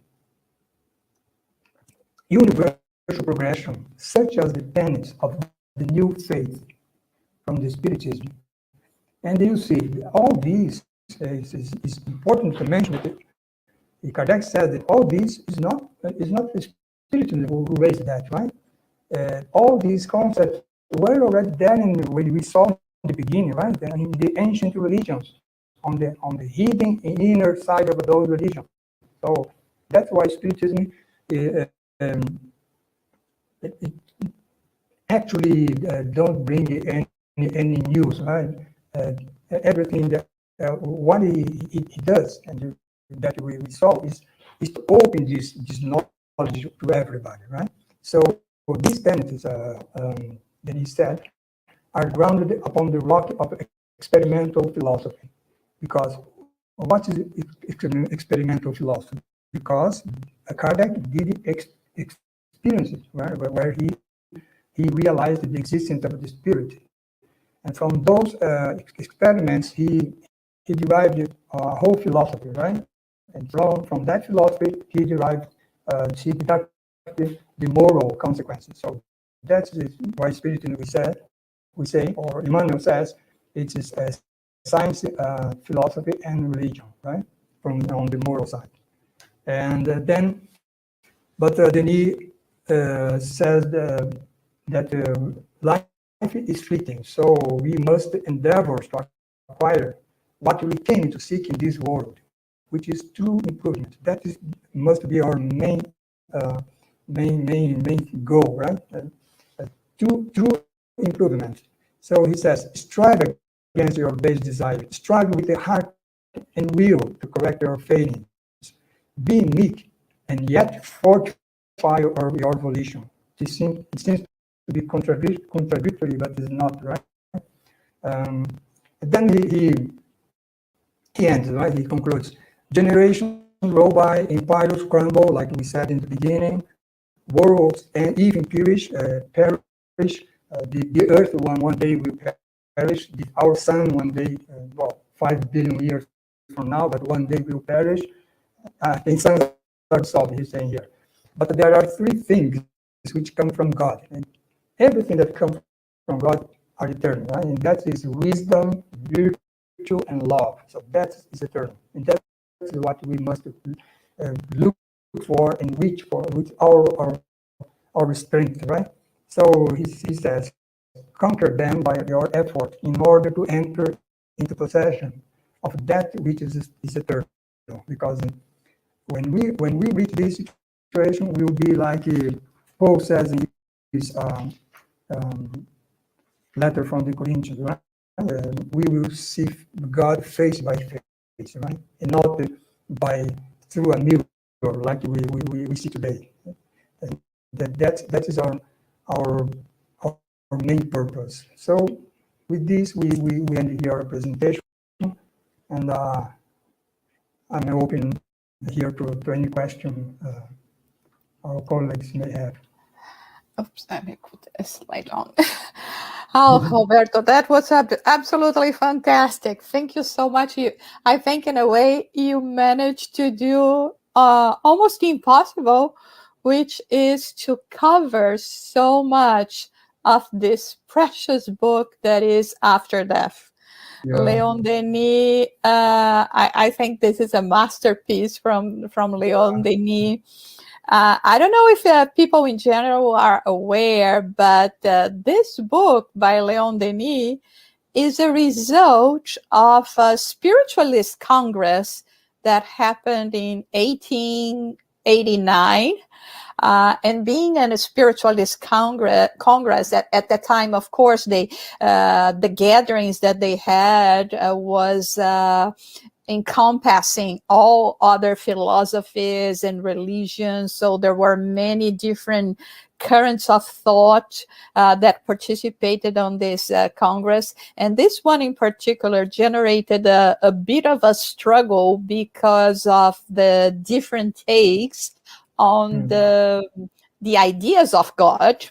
universal progression, such as the tenets of the new faith from the Spiritism. And you see, all these is important to mention. Kardec said that all these is not the Spiritism who raised that, right? All these concepts were already there when we saw in the beginning, right? In the ancient religions, on the hidden inner side of those religions. So that's why Spiritism it actually don't bring any news, right? Everything that what he does and that we saw is to open this knowledge to everybody, right? So these tenets, that he said, are grounded upon the rock of experimental philosophy. Because what is experimental philosophy? Because Kardec did experience it, right? Where he realized the existence of the spirit, and from those experiments he derived a whole philosophy, right? And from that philosophy he deducted the moral consequences. So that's why Spiritism we say, or Emmanuel says, it is science, philosophy, and religion, right? On the moral side. And then Denis says that life is fleeting, so we must endeavor to acquire what we came to seek in this world, which is true improvement. That must be our main goal, right? True improvement. So he says, strive against your base desire. Strive with the heart and will to correct your failings. Be meek and yet fortify your volition. It seems to be contradictory, but it's not, right? Then he ends, right? He concludes. Generations roll by, empires crumble, like we said in the beginning. Worlds and even perish. The earth one day will perish. Our sun one day, 5 billion years from now, but one day will perish. And suns are solved, he's saying here. But there are three things which come from God, and everything that comes from God are eternal, right? And that is wisdom, virtue, and love. So that is eternal, and that's what we must look for and reach for with our strength, right? So he says, conquer them by your effort in order to enter into possession of that which is eternal. Because when we reach this situation, we will be like Paul says in his letter from the Corinthians, right? We will see God face by face, right? And not through a mirror like we see today. And that is our main purpose. So with this, we end here our presentation, and I'm open here to any question our colleagues may have. Oops, let me put a slide on. Oh, Roberto, that was absolutely fantastic. Thank you so much. I think in a way you managed to do almost impossible, which is to cover so much of this precious book that is After Death. Yeah. Leon Denis, I think this is a masterpiece from Leon Denis. I don't know if people in general are aware, but this book by Leon Denis is a result of a spiritualist congress that happened in 1889. And being in a spiritualist congress at that time, of course, the gatherings that they had was encompassing all other philosophies and religions. So there were many different currents of thought that participated on this Congress. And this one in particular generated a bit of a struggle because of the different takes on the ideas of God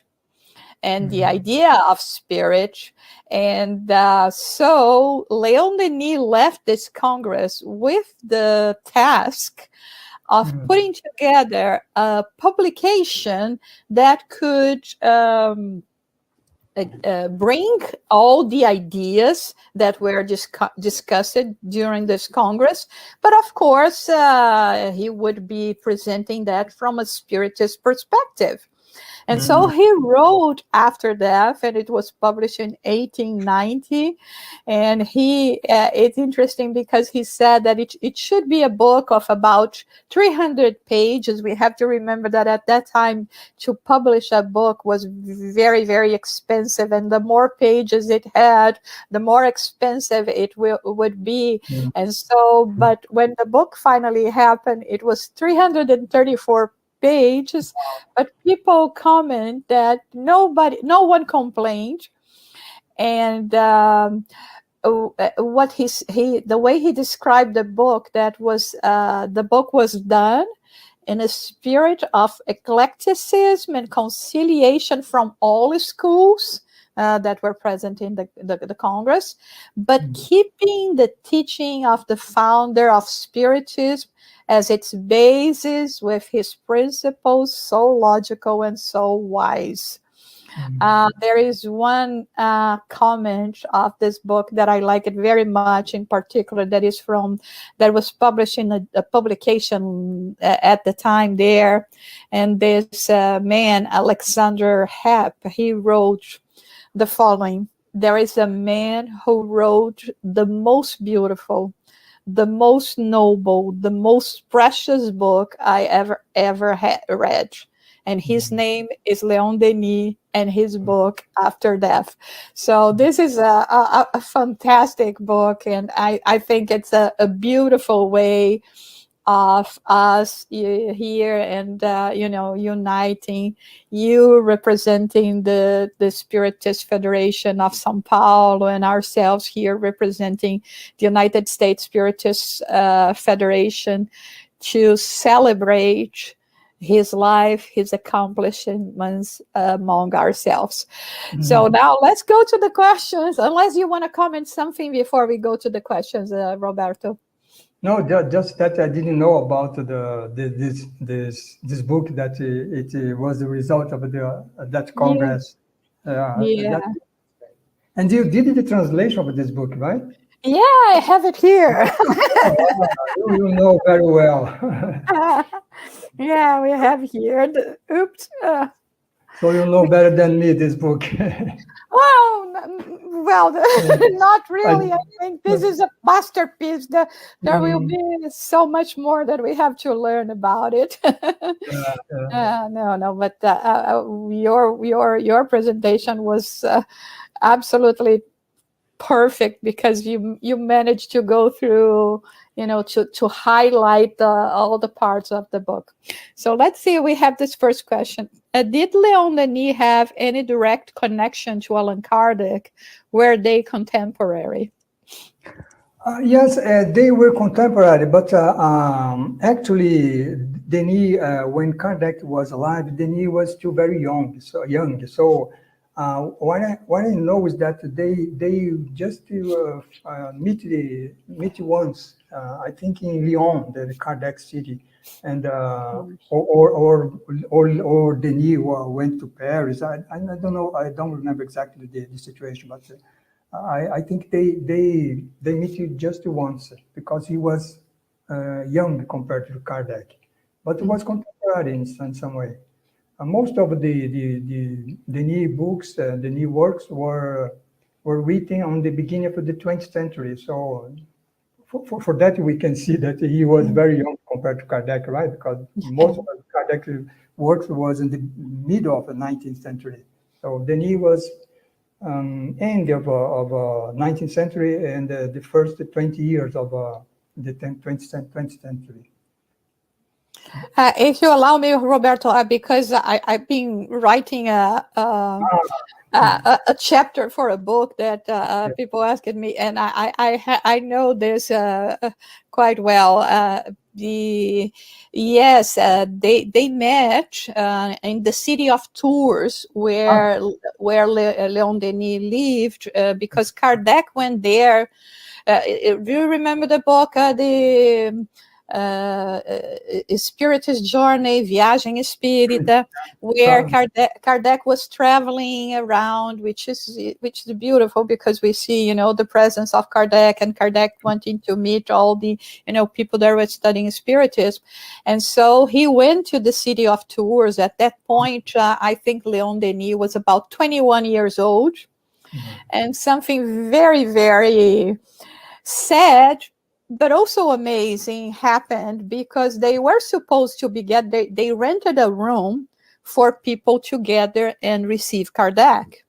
and the idea of spirit. And so Leon Denis left this Congress with the task of putting together a publication that could bring all the ideas that were discussed during this Congress. But of course, he would be presenting that from a spiritist perspective. And so he wrote After Death, and it was published in 1890. And it's interesting because he said that it should be a book of about 300 pages. We have to remember that at that time, to publish a book was very, very expensive. And the more pages it had, the more expensive it would be. And so, but when the book finally happened, it was 334 pages, but people comment that no one complained, and the way he described the book, that was the book was done in a spirit of eclecticism and conciliation from all schools that were present in the Congress, but keeping the teaching of the founder of Spiritism as its basis, with his principles so logical and so wise. There is one comment of this book that I like it very much, in particular, that was published in a publication at the time there. And this man, Alexander Hepp, he wrote the following: there is a man who wrote the most beautiful, the most noble, the most precious book I ever had read. And his name is Leon Denis, and his book After Death. So this is a fantastic book, and I think it's a beautiful way of us here and uniting, you representing the Spiritist Federation of São Paulo, and ourselves here representing the United States Spiritist Federation, to celebrate his life, his accomplishments among ourselves. So now let's go to the questions, unless you want to comment something before we go to the questions, Roberto. No, just that I didn't know about this book, that it was the result of that Congress. And you did the translation of this book, right? Yeah, I have it here. You know very well. Yeah, we have here. Oops. So you know better than me this book. Well, not really. I think this is a masterpiece. There will be so much more that we have to learn about it. No, but your presentation was absolutely perfect, because you managed to go through, to highlight all the parts of the book. So let's see, we have this first question. Did Leon Denis have any direct connection to Allan Kardec? Were they contemporary? Yes, they were contemporary, but actually, Denis, when Kardec was alive, Denis was still very young. So What I know is that they just meet once. I think in Lyon, the Kardec city, and or Denis went to Paris. I don't know. I don't remember exactly the situation, but I think they meet just once because he was young compared to Kardec, but it was contemporary in some way. Most of the new books, the new works were written on the beginning of the 20th century. So for that, we can see that he was very young compared to Kardec, right? Because most of Kardec's works was in the middle of the 19th century. So Denis was end of 19th century and the first 20 years of the 20th century. If you allow me, Roberto, because I've been writing a chapter for a book that people asked me, and I know this quite well. They met in the city of Tours, where Leon Denis lived, because Kardec went there. Do you remember the book, Spiritist Journey, Viagem Espírita, where Kardec was traveling around, which is beautiful because we see, the presence of Kardec and Kardec wanting to meet all the, people that were studying Spiritism. And so he went to the city of Tours. At that point, I think Leon Denis was about 21 years old. And something very, very sad, but also amazing happened, because they were supposed to they rented a room for people to gather and receive Kardec.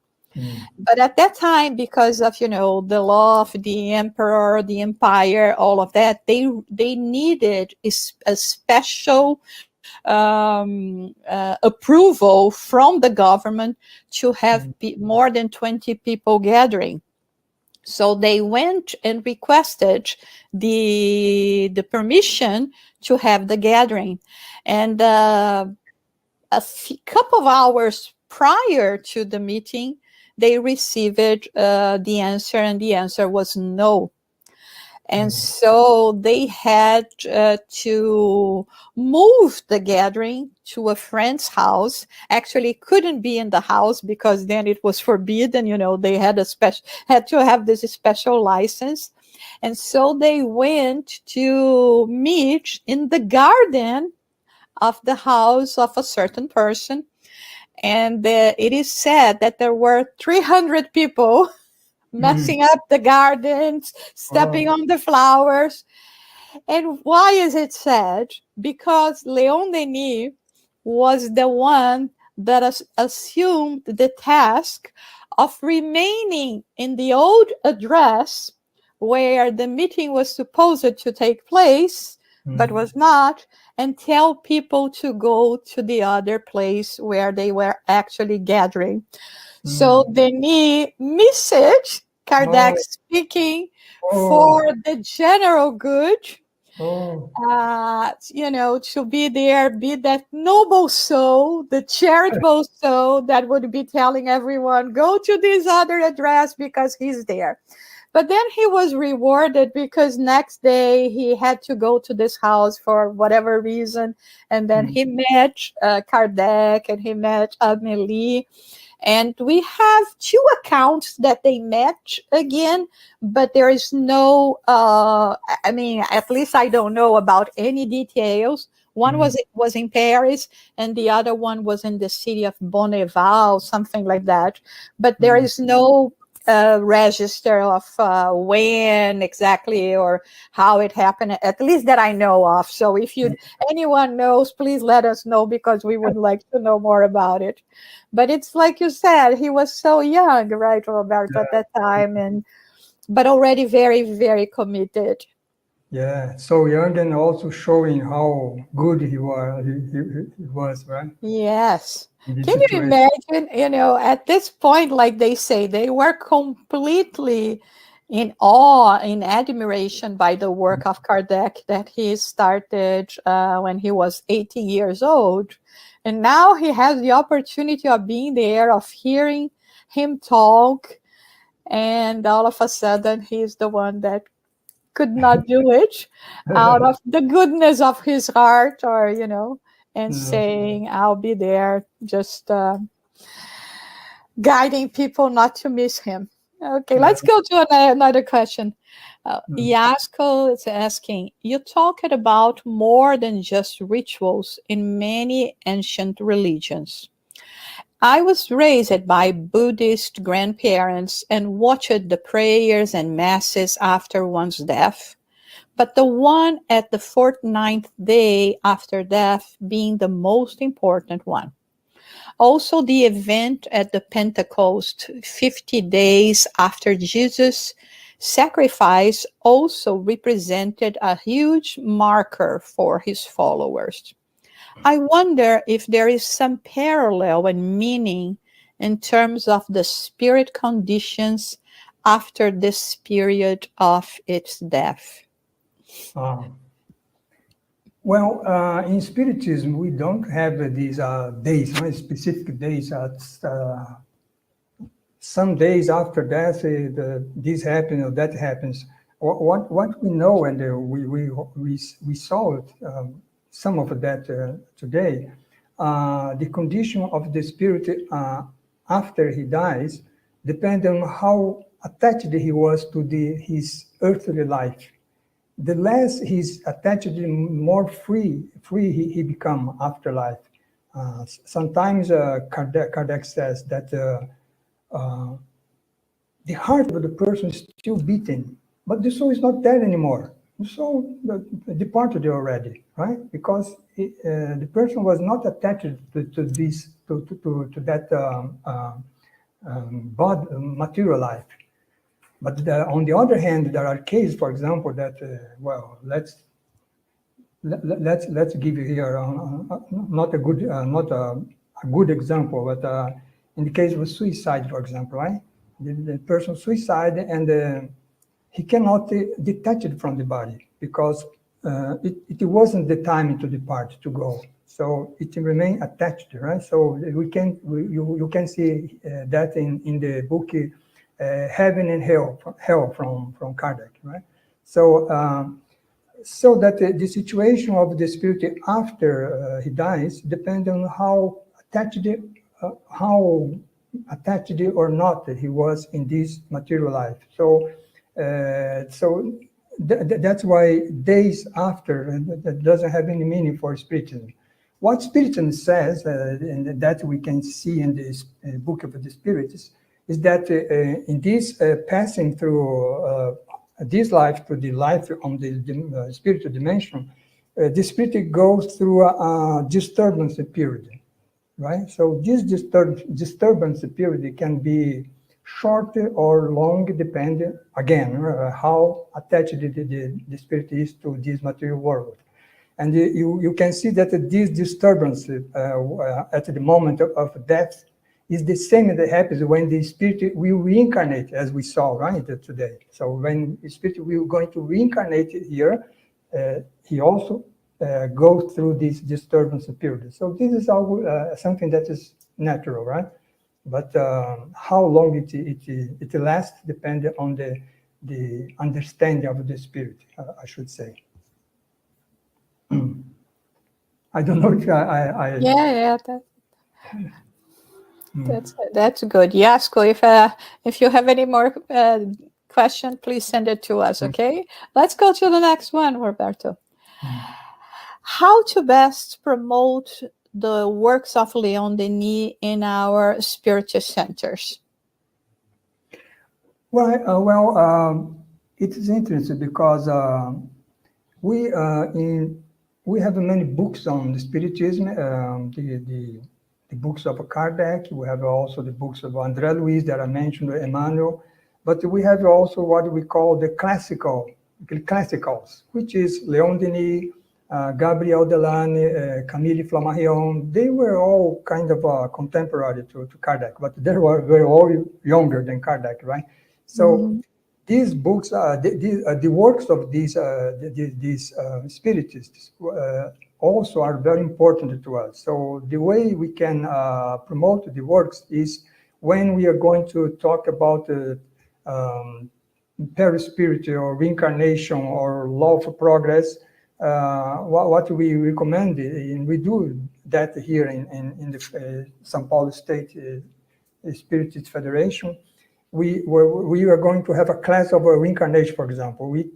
But at that time, because of, the law of the emperor, the empire, all of that, they needed a special approval from the government to have more than 20 people gathering. So they went and requested the permission to have the gathering. And a couple of hours prior to the meeting, they received the answer, and the answer was no. And so they had to move the gathering to a friend's house. Actually, couldn't be in the house because then it was forbidden. They had to have this special license. And so they went to meet in the garden of the house of a certain person. And it is said that there were 300 people messing up the gardens, stepping on the flowers. And why is it sad? Because Leon Denis was the one that assumed the task of remaining in the old address where the meeting was supposed to take place, but was not, and tell people to go to the other place where they were actually gathering. So Denis messaged Kardec speaking for the general good, to be there, be that noble soul, the charitable soul that would be telling everyone, go to this other address because he's there. But then he was rewarded, because next day he had to go to this house for whatever reason. And then he met Kardec, and he met Amélie. And we have two accounts that they met again, but there is no, at least I don't know about any details. One was in Paris, and the other one was in the city of Bonneval, something like that. But there is no register of when exactly or how it happened, at least that I know of. So if anyone knows, please let us know, because we would like to know more about it. But it's like you said, he was so young, right, Roberto, at that time, but already very, very committed. Yeah, so young, and also showing how good he was, right? Yes. Can you imagine, at this point, like they say, they were completely in awe, in admiration by the work of Kardec that he started when he was 18 years old. And now he has the opportunity of being there, of hearing him talk, and all of a sudden he's the one that could not do it out of the goodness of his heart, or and saying, I'll be there, just guiding people not to miss him. Okay, let's go to another question. Yasko is asking, you talked about more than just rituals in many ancient religions. I was raised by Buddhist grandparents and watched the prayers and masses after one's death, but the one at the 49th day after death being the most important one. Also, the event at the Pentecost, 50 days after Jesus' sacrifice, also represented a huge marker for his followers. I wonder if there is some parallel and meaning in terms of the spirit conditions after this period of its death. Well, in Spiritism, we don't have these days, specific days. Some days after death, this happens or that happens. What we know, and we saw it, some of that today, the condition of the spirit after he dies depends on how attached he was to his earthly life. The less he's attached, the more free he become after life. Sometimes Kardec says that the heart of the person is still beating, but the soul is not there anymore. The soul departed already, right? Because the person was not attached to that body, material life. But on the other hand, there are cases, for example, that let's give you here not a good example, but in the case of suicide, for example, right? The person suicide and he cannot detach it from the body because it wasn't the time to depart, to go. So it remain attached, right? So you can see that in the book Heaven and Hell from Kardec, right? So that the situation of the spirit after he dies depends on how attached or not he was in this material life. So that's why days after that doesn't have any meaning for Spiritism. What Spiritism says, and that we can see in this book of the Spirits, is that in this passing through this life to the life on the spiritual dimension, the spirit goes through a disturbance period, right? So this disturbance period can be short or long, depending, again, how attached the spirit is to this material world. And you can see that this disturbance at the moment of death is the same that happens when the spirit will reincarnate, as we saw, right, today. So when the spirit will going to reincarnate here, he also goes through this disturbance period. So this is something that is natural, right? But how long it lasts depends on the understanding of the spirit, I should say. I don't know if I Yeah. That's good. Yasko, if you have any more question, please send it to us, okay? Let's go to the next one, Roberto. How to best promote the works of Leon Denis in our spiritual centers? Well, it is interesting because we have many books on the Spiritism, the books of Kardec. We have also the books of André Luiz that I mentioned, Emmanuel. But we have also what we call the classicals, which is Leon Denis, Gabriel Delane, Camille Flammarion. They were all kind of contemporary to Kardec, but they were all younger than Kardec, right? So these books, the works of these spiritists also are very important to us. So the way we can promote the works is when we are going to talk about perispirit or reincarnation or law of progress, what we recommend, and we do that here in the São Paulo State Spiritist Federation, we are going to have a class of reincarnation, for example. We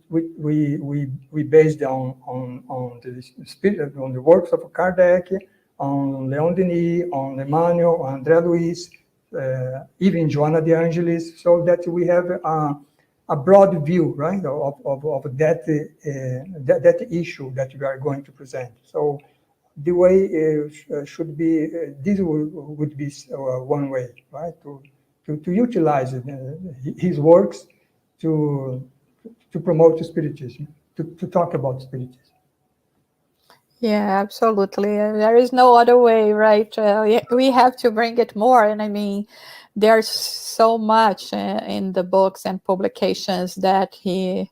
based on the spirit, on the works of Kardec, on Leon Denis, on Emmanuel, on André Luiz, even Joana de Angelis, so that we have a broad view, right, of that issue that we are going to present. So the way should be, this would be one way, right, to utilize his works to promote Spiritism, to talk about Spiritism. Yeah, absolutely. There is no other way, right? We have to bring it more. And I mean, there's so much in the books and publications that he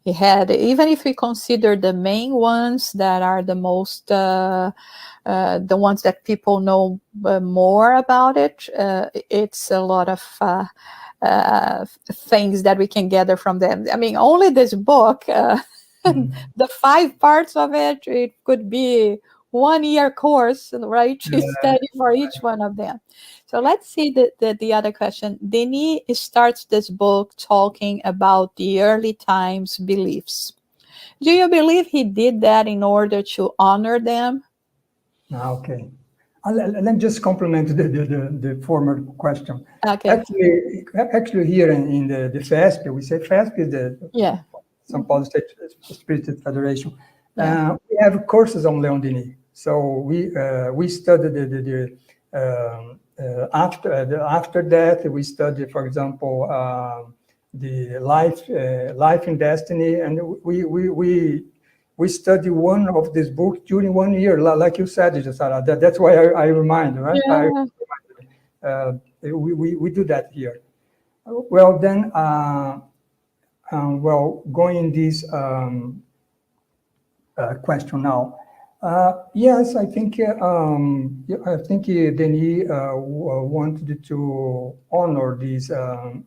had. Even if we consider the main ones that are the most, the ones that people know more about it, it's a lot of things that we can gather from them. I mean, only this book, the 5 parts of it, it could be 1-year course, right? To study for each one of them. So let's see the other question. Denis starts this book talking about the early times beliefs. Do you believe he did that in order to honor them? Okay. Let me just complement the former question. Okay. Actually here in the FESP, we say FESP is the São Paulo State Spiritist Federation. We have courses on Leon Denis. So we studied after that we studied, for example, the life and destiny, and we study one of these books during 1 year, like you said, Sarah. That's why I remind, right? Yeah. We do that here. Well, then, going this question now. Yes, I think Denis wanted to honor these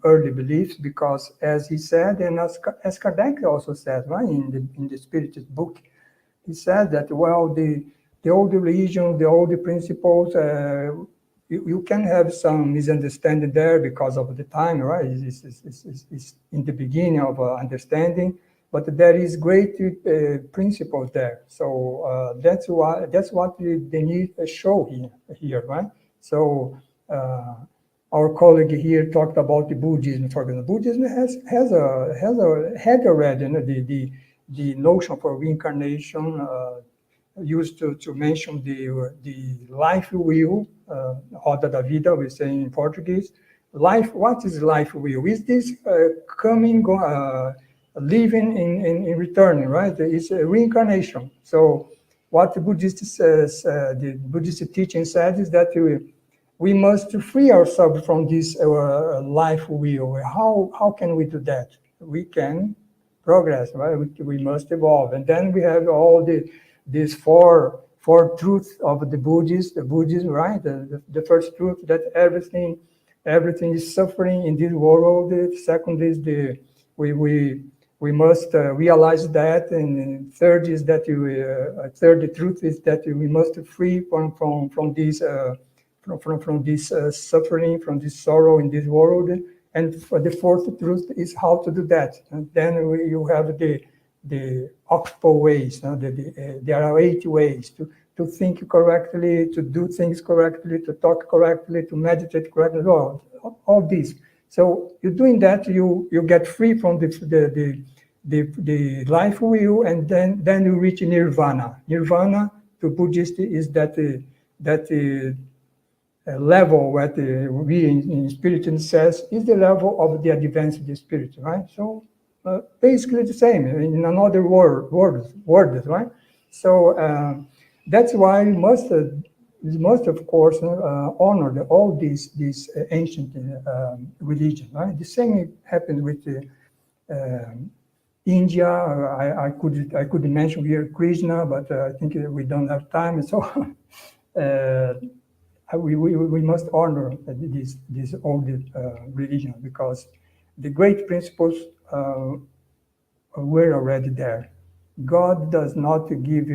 early beliefs because, as he said, and as Kardec also said, right, in the Spiritist book, he said that, well, the old religion, the old principles, you can have some misunderstanding there because of the time, right? It's in the beginning of understanding. But there is great principles there, so that's what Denis show here, right? So our colleague here talked about the Buddhism. For example, Buddhism had already, you know, the notion for reincarnation, used to mention the life will, roda da vida, we say in Portuguese. Life. What is life will? Is this coming? Living in returning, right? It's a reincarnation. So what the Buddhist teaching said is that we must free ourselves from this life wheel. How can we do that? We can progress, right? We must evolve. And then we have all these four truths of the Buddhism, right? The first truth that everything is suffering in this world. The second is we must realize that, and third is that third truth is that we must free from this suffering, from this sorrow in this world. And for the fourth truth is how to do that. And then you have the oxbow ways. There are 8 ways to think correctly, to do things correctly, to talk correctly, to meditate correctly. All this. So you're doing that, you get free from the life wheel, and then you reach nirvana. Nirvana to Buddhist is that level what we in Spiritism says is the level of the advanced spirit, right? So basically the same in another words, right? So that's why we must of course honor all these ancient religions, right? The same happened with India. I could mention here Krishna, but I think we don't have time. So we must honor this old religion, because the great principles were already there. God does not give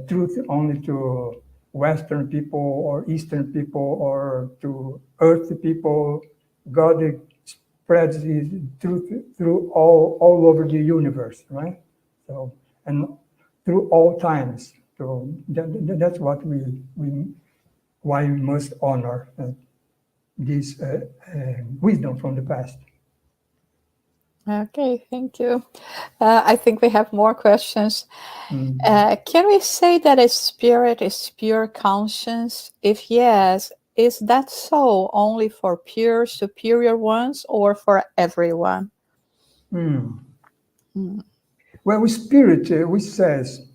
truth only to Western people or Eastern people or to Earth people. God spreads His truth through all over the universe, right? So, and through all times. So that's what why we must honor this wisdom from the past. Okay, thank you. I think we have more questions. Can we say that a spirit is pure conscience? If yes, is that so only for pure superior ones or for everyone? Well, with spirit, which says,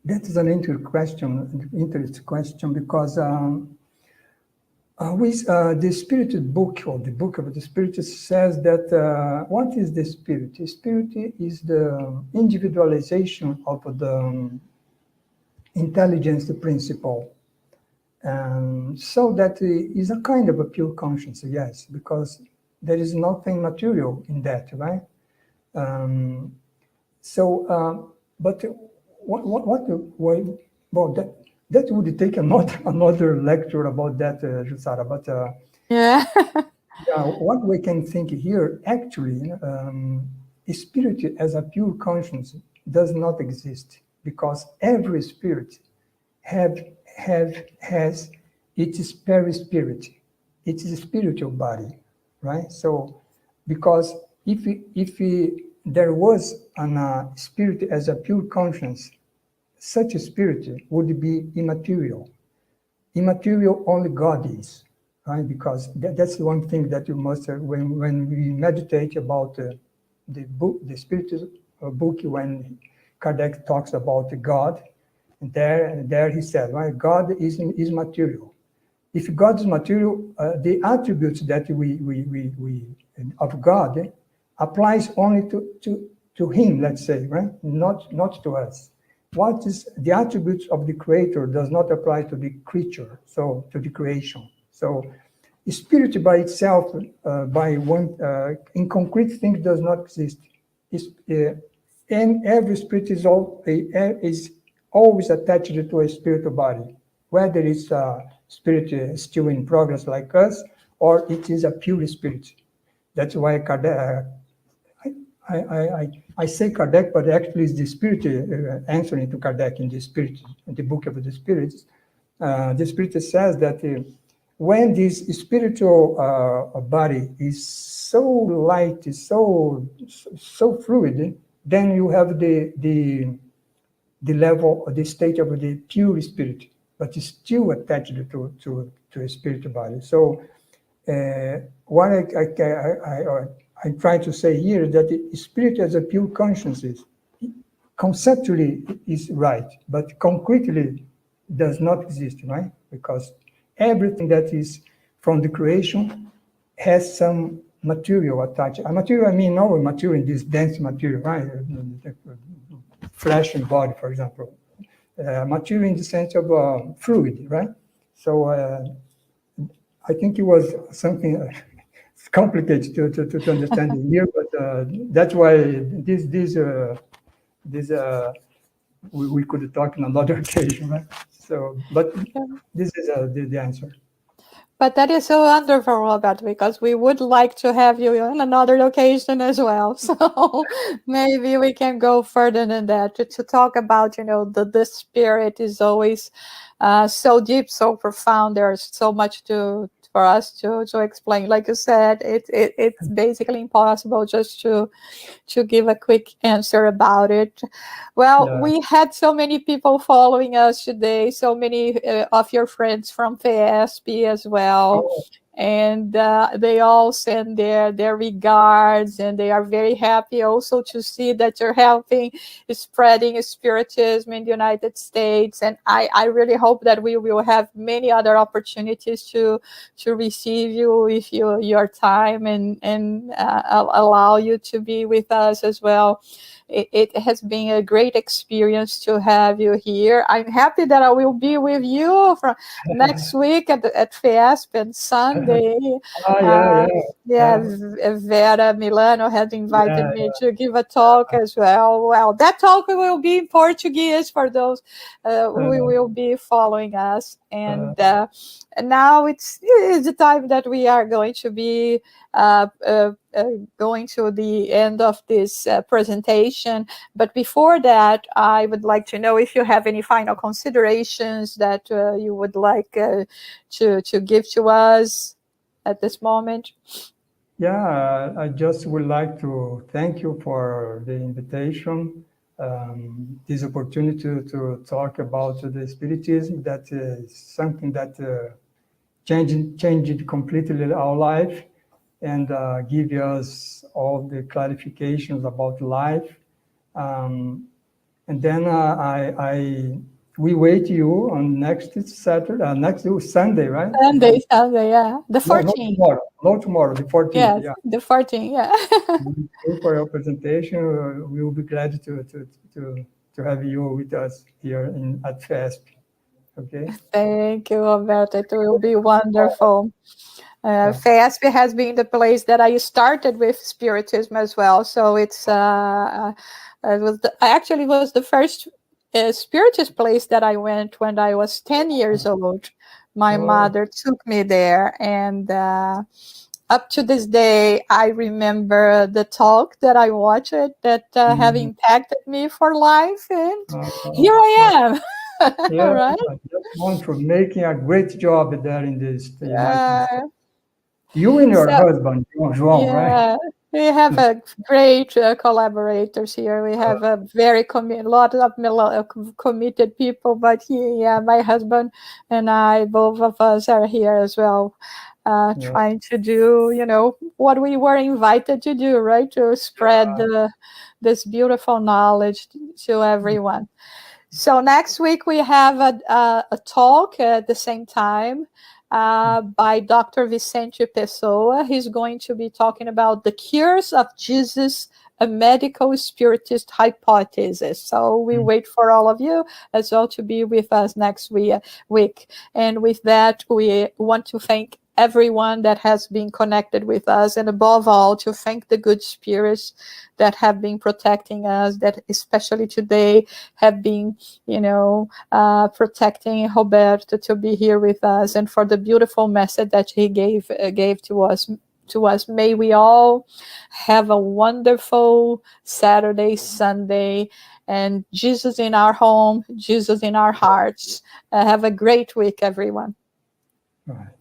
that is an interesting question, because with the Spirit book, or the book of the Spirit, says that what is the Spirit? The Spirit is the individualization of the intelligence principle. So that is a kind of a pure conscience, yes, because there is nothing material in that, right? But that would take another lecture about that, Jussara. But yeah, what we can think here, actually, spirit as a pure conscience does not exist, because every spirit has its perispirit, its spiritual body, right? So, because if there was a spirit as a pure conscience, such a spirit would be immaterial. Immaterial only God is, right? Because that's the one thing that you must, when we meditate about the book, the Spirit book, when Kardec talks about God, there he said, right, God is material. If God is material, the attributes that we of God applies only to him, let's say, right? Not to us. What is the attributes of the Creator does not apply to the creature, so to the creation. So spirit by itself, by one in concrete things, does not exist. And every spirit is always attached to a spiritual body, whether it's a spirit still in progress like us, or it is a pure spirit. That's why Kardec, I say Kardec, but actually it's the Spirit answering to Kardec in the Spirit, in the book of the Spirits. The Spirit says that when this spiritual body is so light, so fluid, then you have the level, the state of the pure spirit, but it's still attached to a spiritual body. So what I try to say here is that the spirit as a pure conscience conceptually is right, but concretely does not exist, right? Because everything that is from the creation has some material attached. A material, I mean, no material in this dense material, right? Flesh and body, for example. Material in the sense of fluid, right? So I think it was something complicated to understand here, but that's why we could talk on another occasion, right? So, but this is the answer. But that is so wonderful, Robert, because we would like to have you on another occasion as well. So maybe we can go further than that to talk about, the spirit is always so deep, so profound. There's so much for us to explain. Like you said, it's basically impossible just to give a quick answer about it. Well, we had so many people following us today, so many of your friends from FESP as well. And they all send their regards, and they are very happy also to see that you're helping spreading spiritism in the United States. And I really hope that we will have many other opportunities to receive you with your time and allow you to be with us as well. it has been a great experience to have you here. I'm happy that I will be with you from next week at FESP and Sunday. Vera Milano has invited me to give a talk as well. Well, that talk will be in Portuguese for those who will be following us. And now it's the time that we are going to be going to the end of this presentation. But before that, I would like to know if you have any final considerations that you would like to give to us at this moment. Yeah, I just would like to thank you for the invitation, this opportunity to talk about the Spiritism. That is something that changed completely our life and give us all the clarifications about life. And then we wait you on next Saturday, next Sunday, right? Sunday, yeah. The 14th. Not tomorrow, the 14th. Yes, yeah. The 14th, yeah. For your presentation, we will be glad to have you with us here at FESP. Okay. Thank you, Roberto. It will be wonderful. FESP has been the place that I started with Spiritism as well. So it's actually was the first Spiritist place that I went when I was 10 years old. My mother took me there, and up to this day, I remember the talk that I watched that have impacted me for life, and here I am. Yeah, right? I just want for making a great job there in this. You and your husband, João, right? We have a great collaborators here. We have a very lot of committed people, but my husband and I, both of us are here as well, trying to do, what we were invited to do, right? To spread this beautiful knowledge to everyone. So next week we have a talk at the same time by Dr. Vicente Pessoa. He's going to be talking about the cures of Jesus, a medical spiritist hypothesis. So we wait for all of you as well to be with us next week. And with that, we want to thank everyone that has been connected with us, and above all, to thank the good spirits that have been protecting us, that especially today have been, protecting Roberto to be here with us, and for the beautiful message that he gave to us. May we all have a wonderful Saturday, Sunday, and Jesus in our home, Jesus in our hearts. Have a great week, everyone. All right.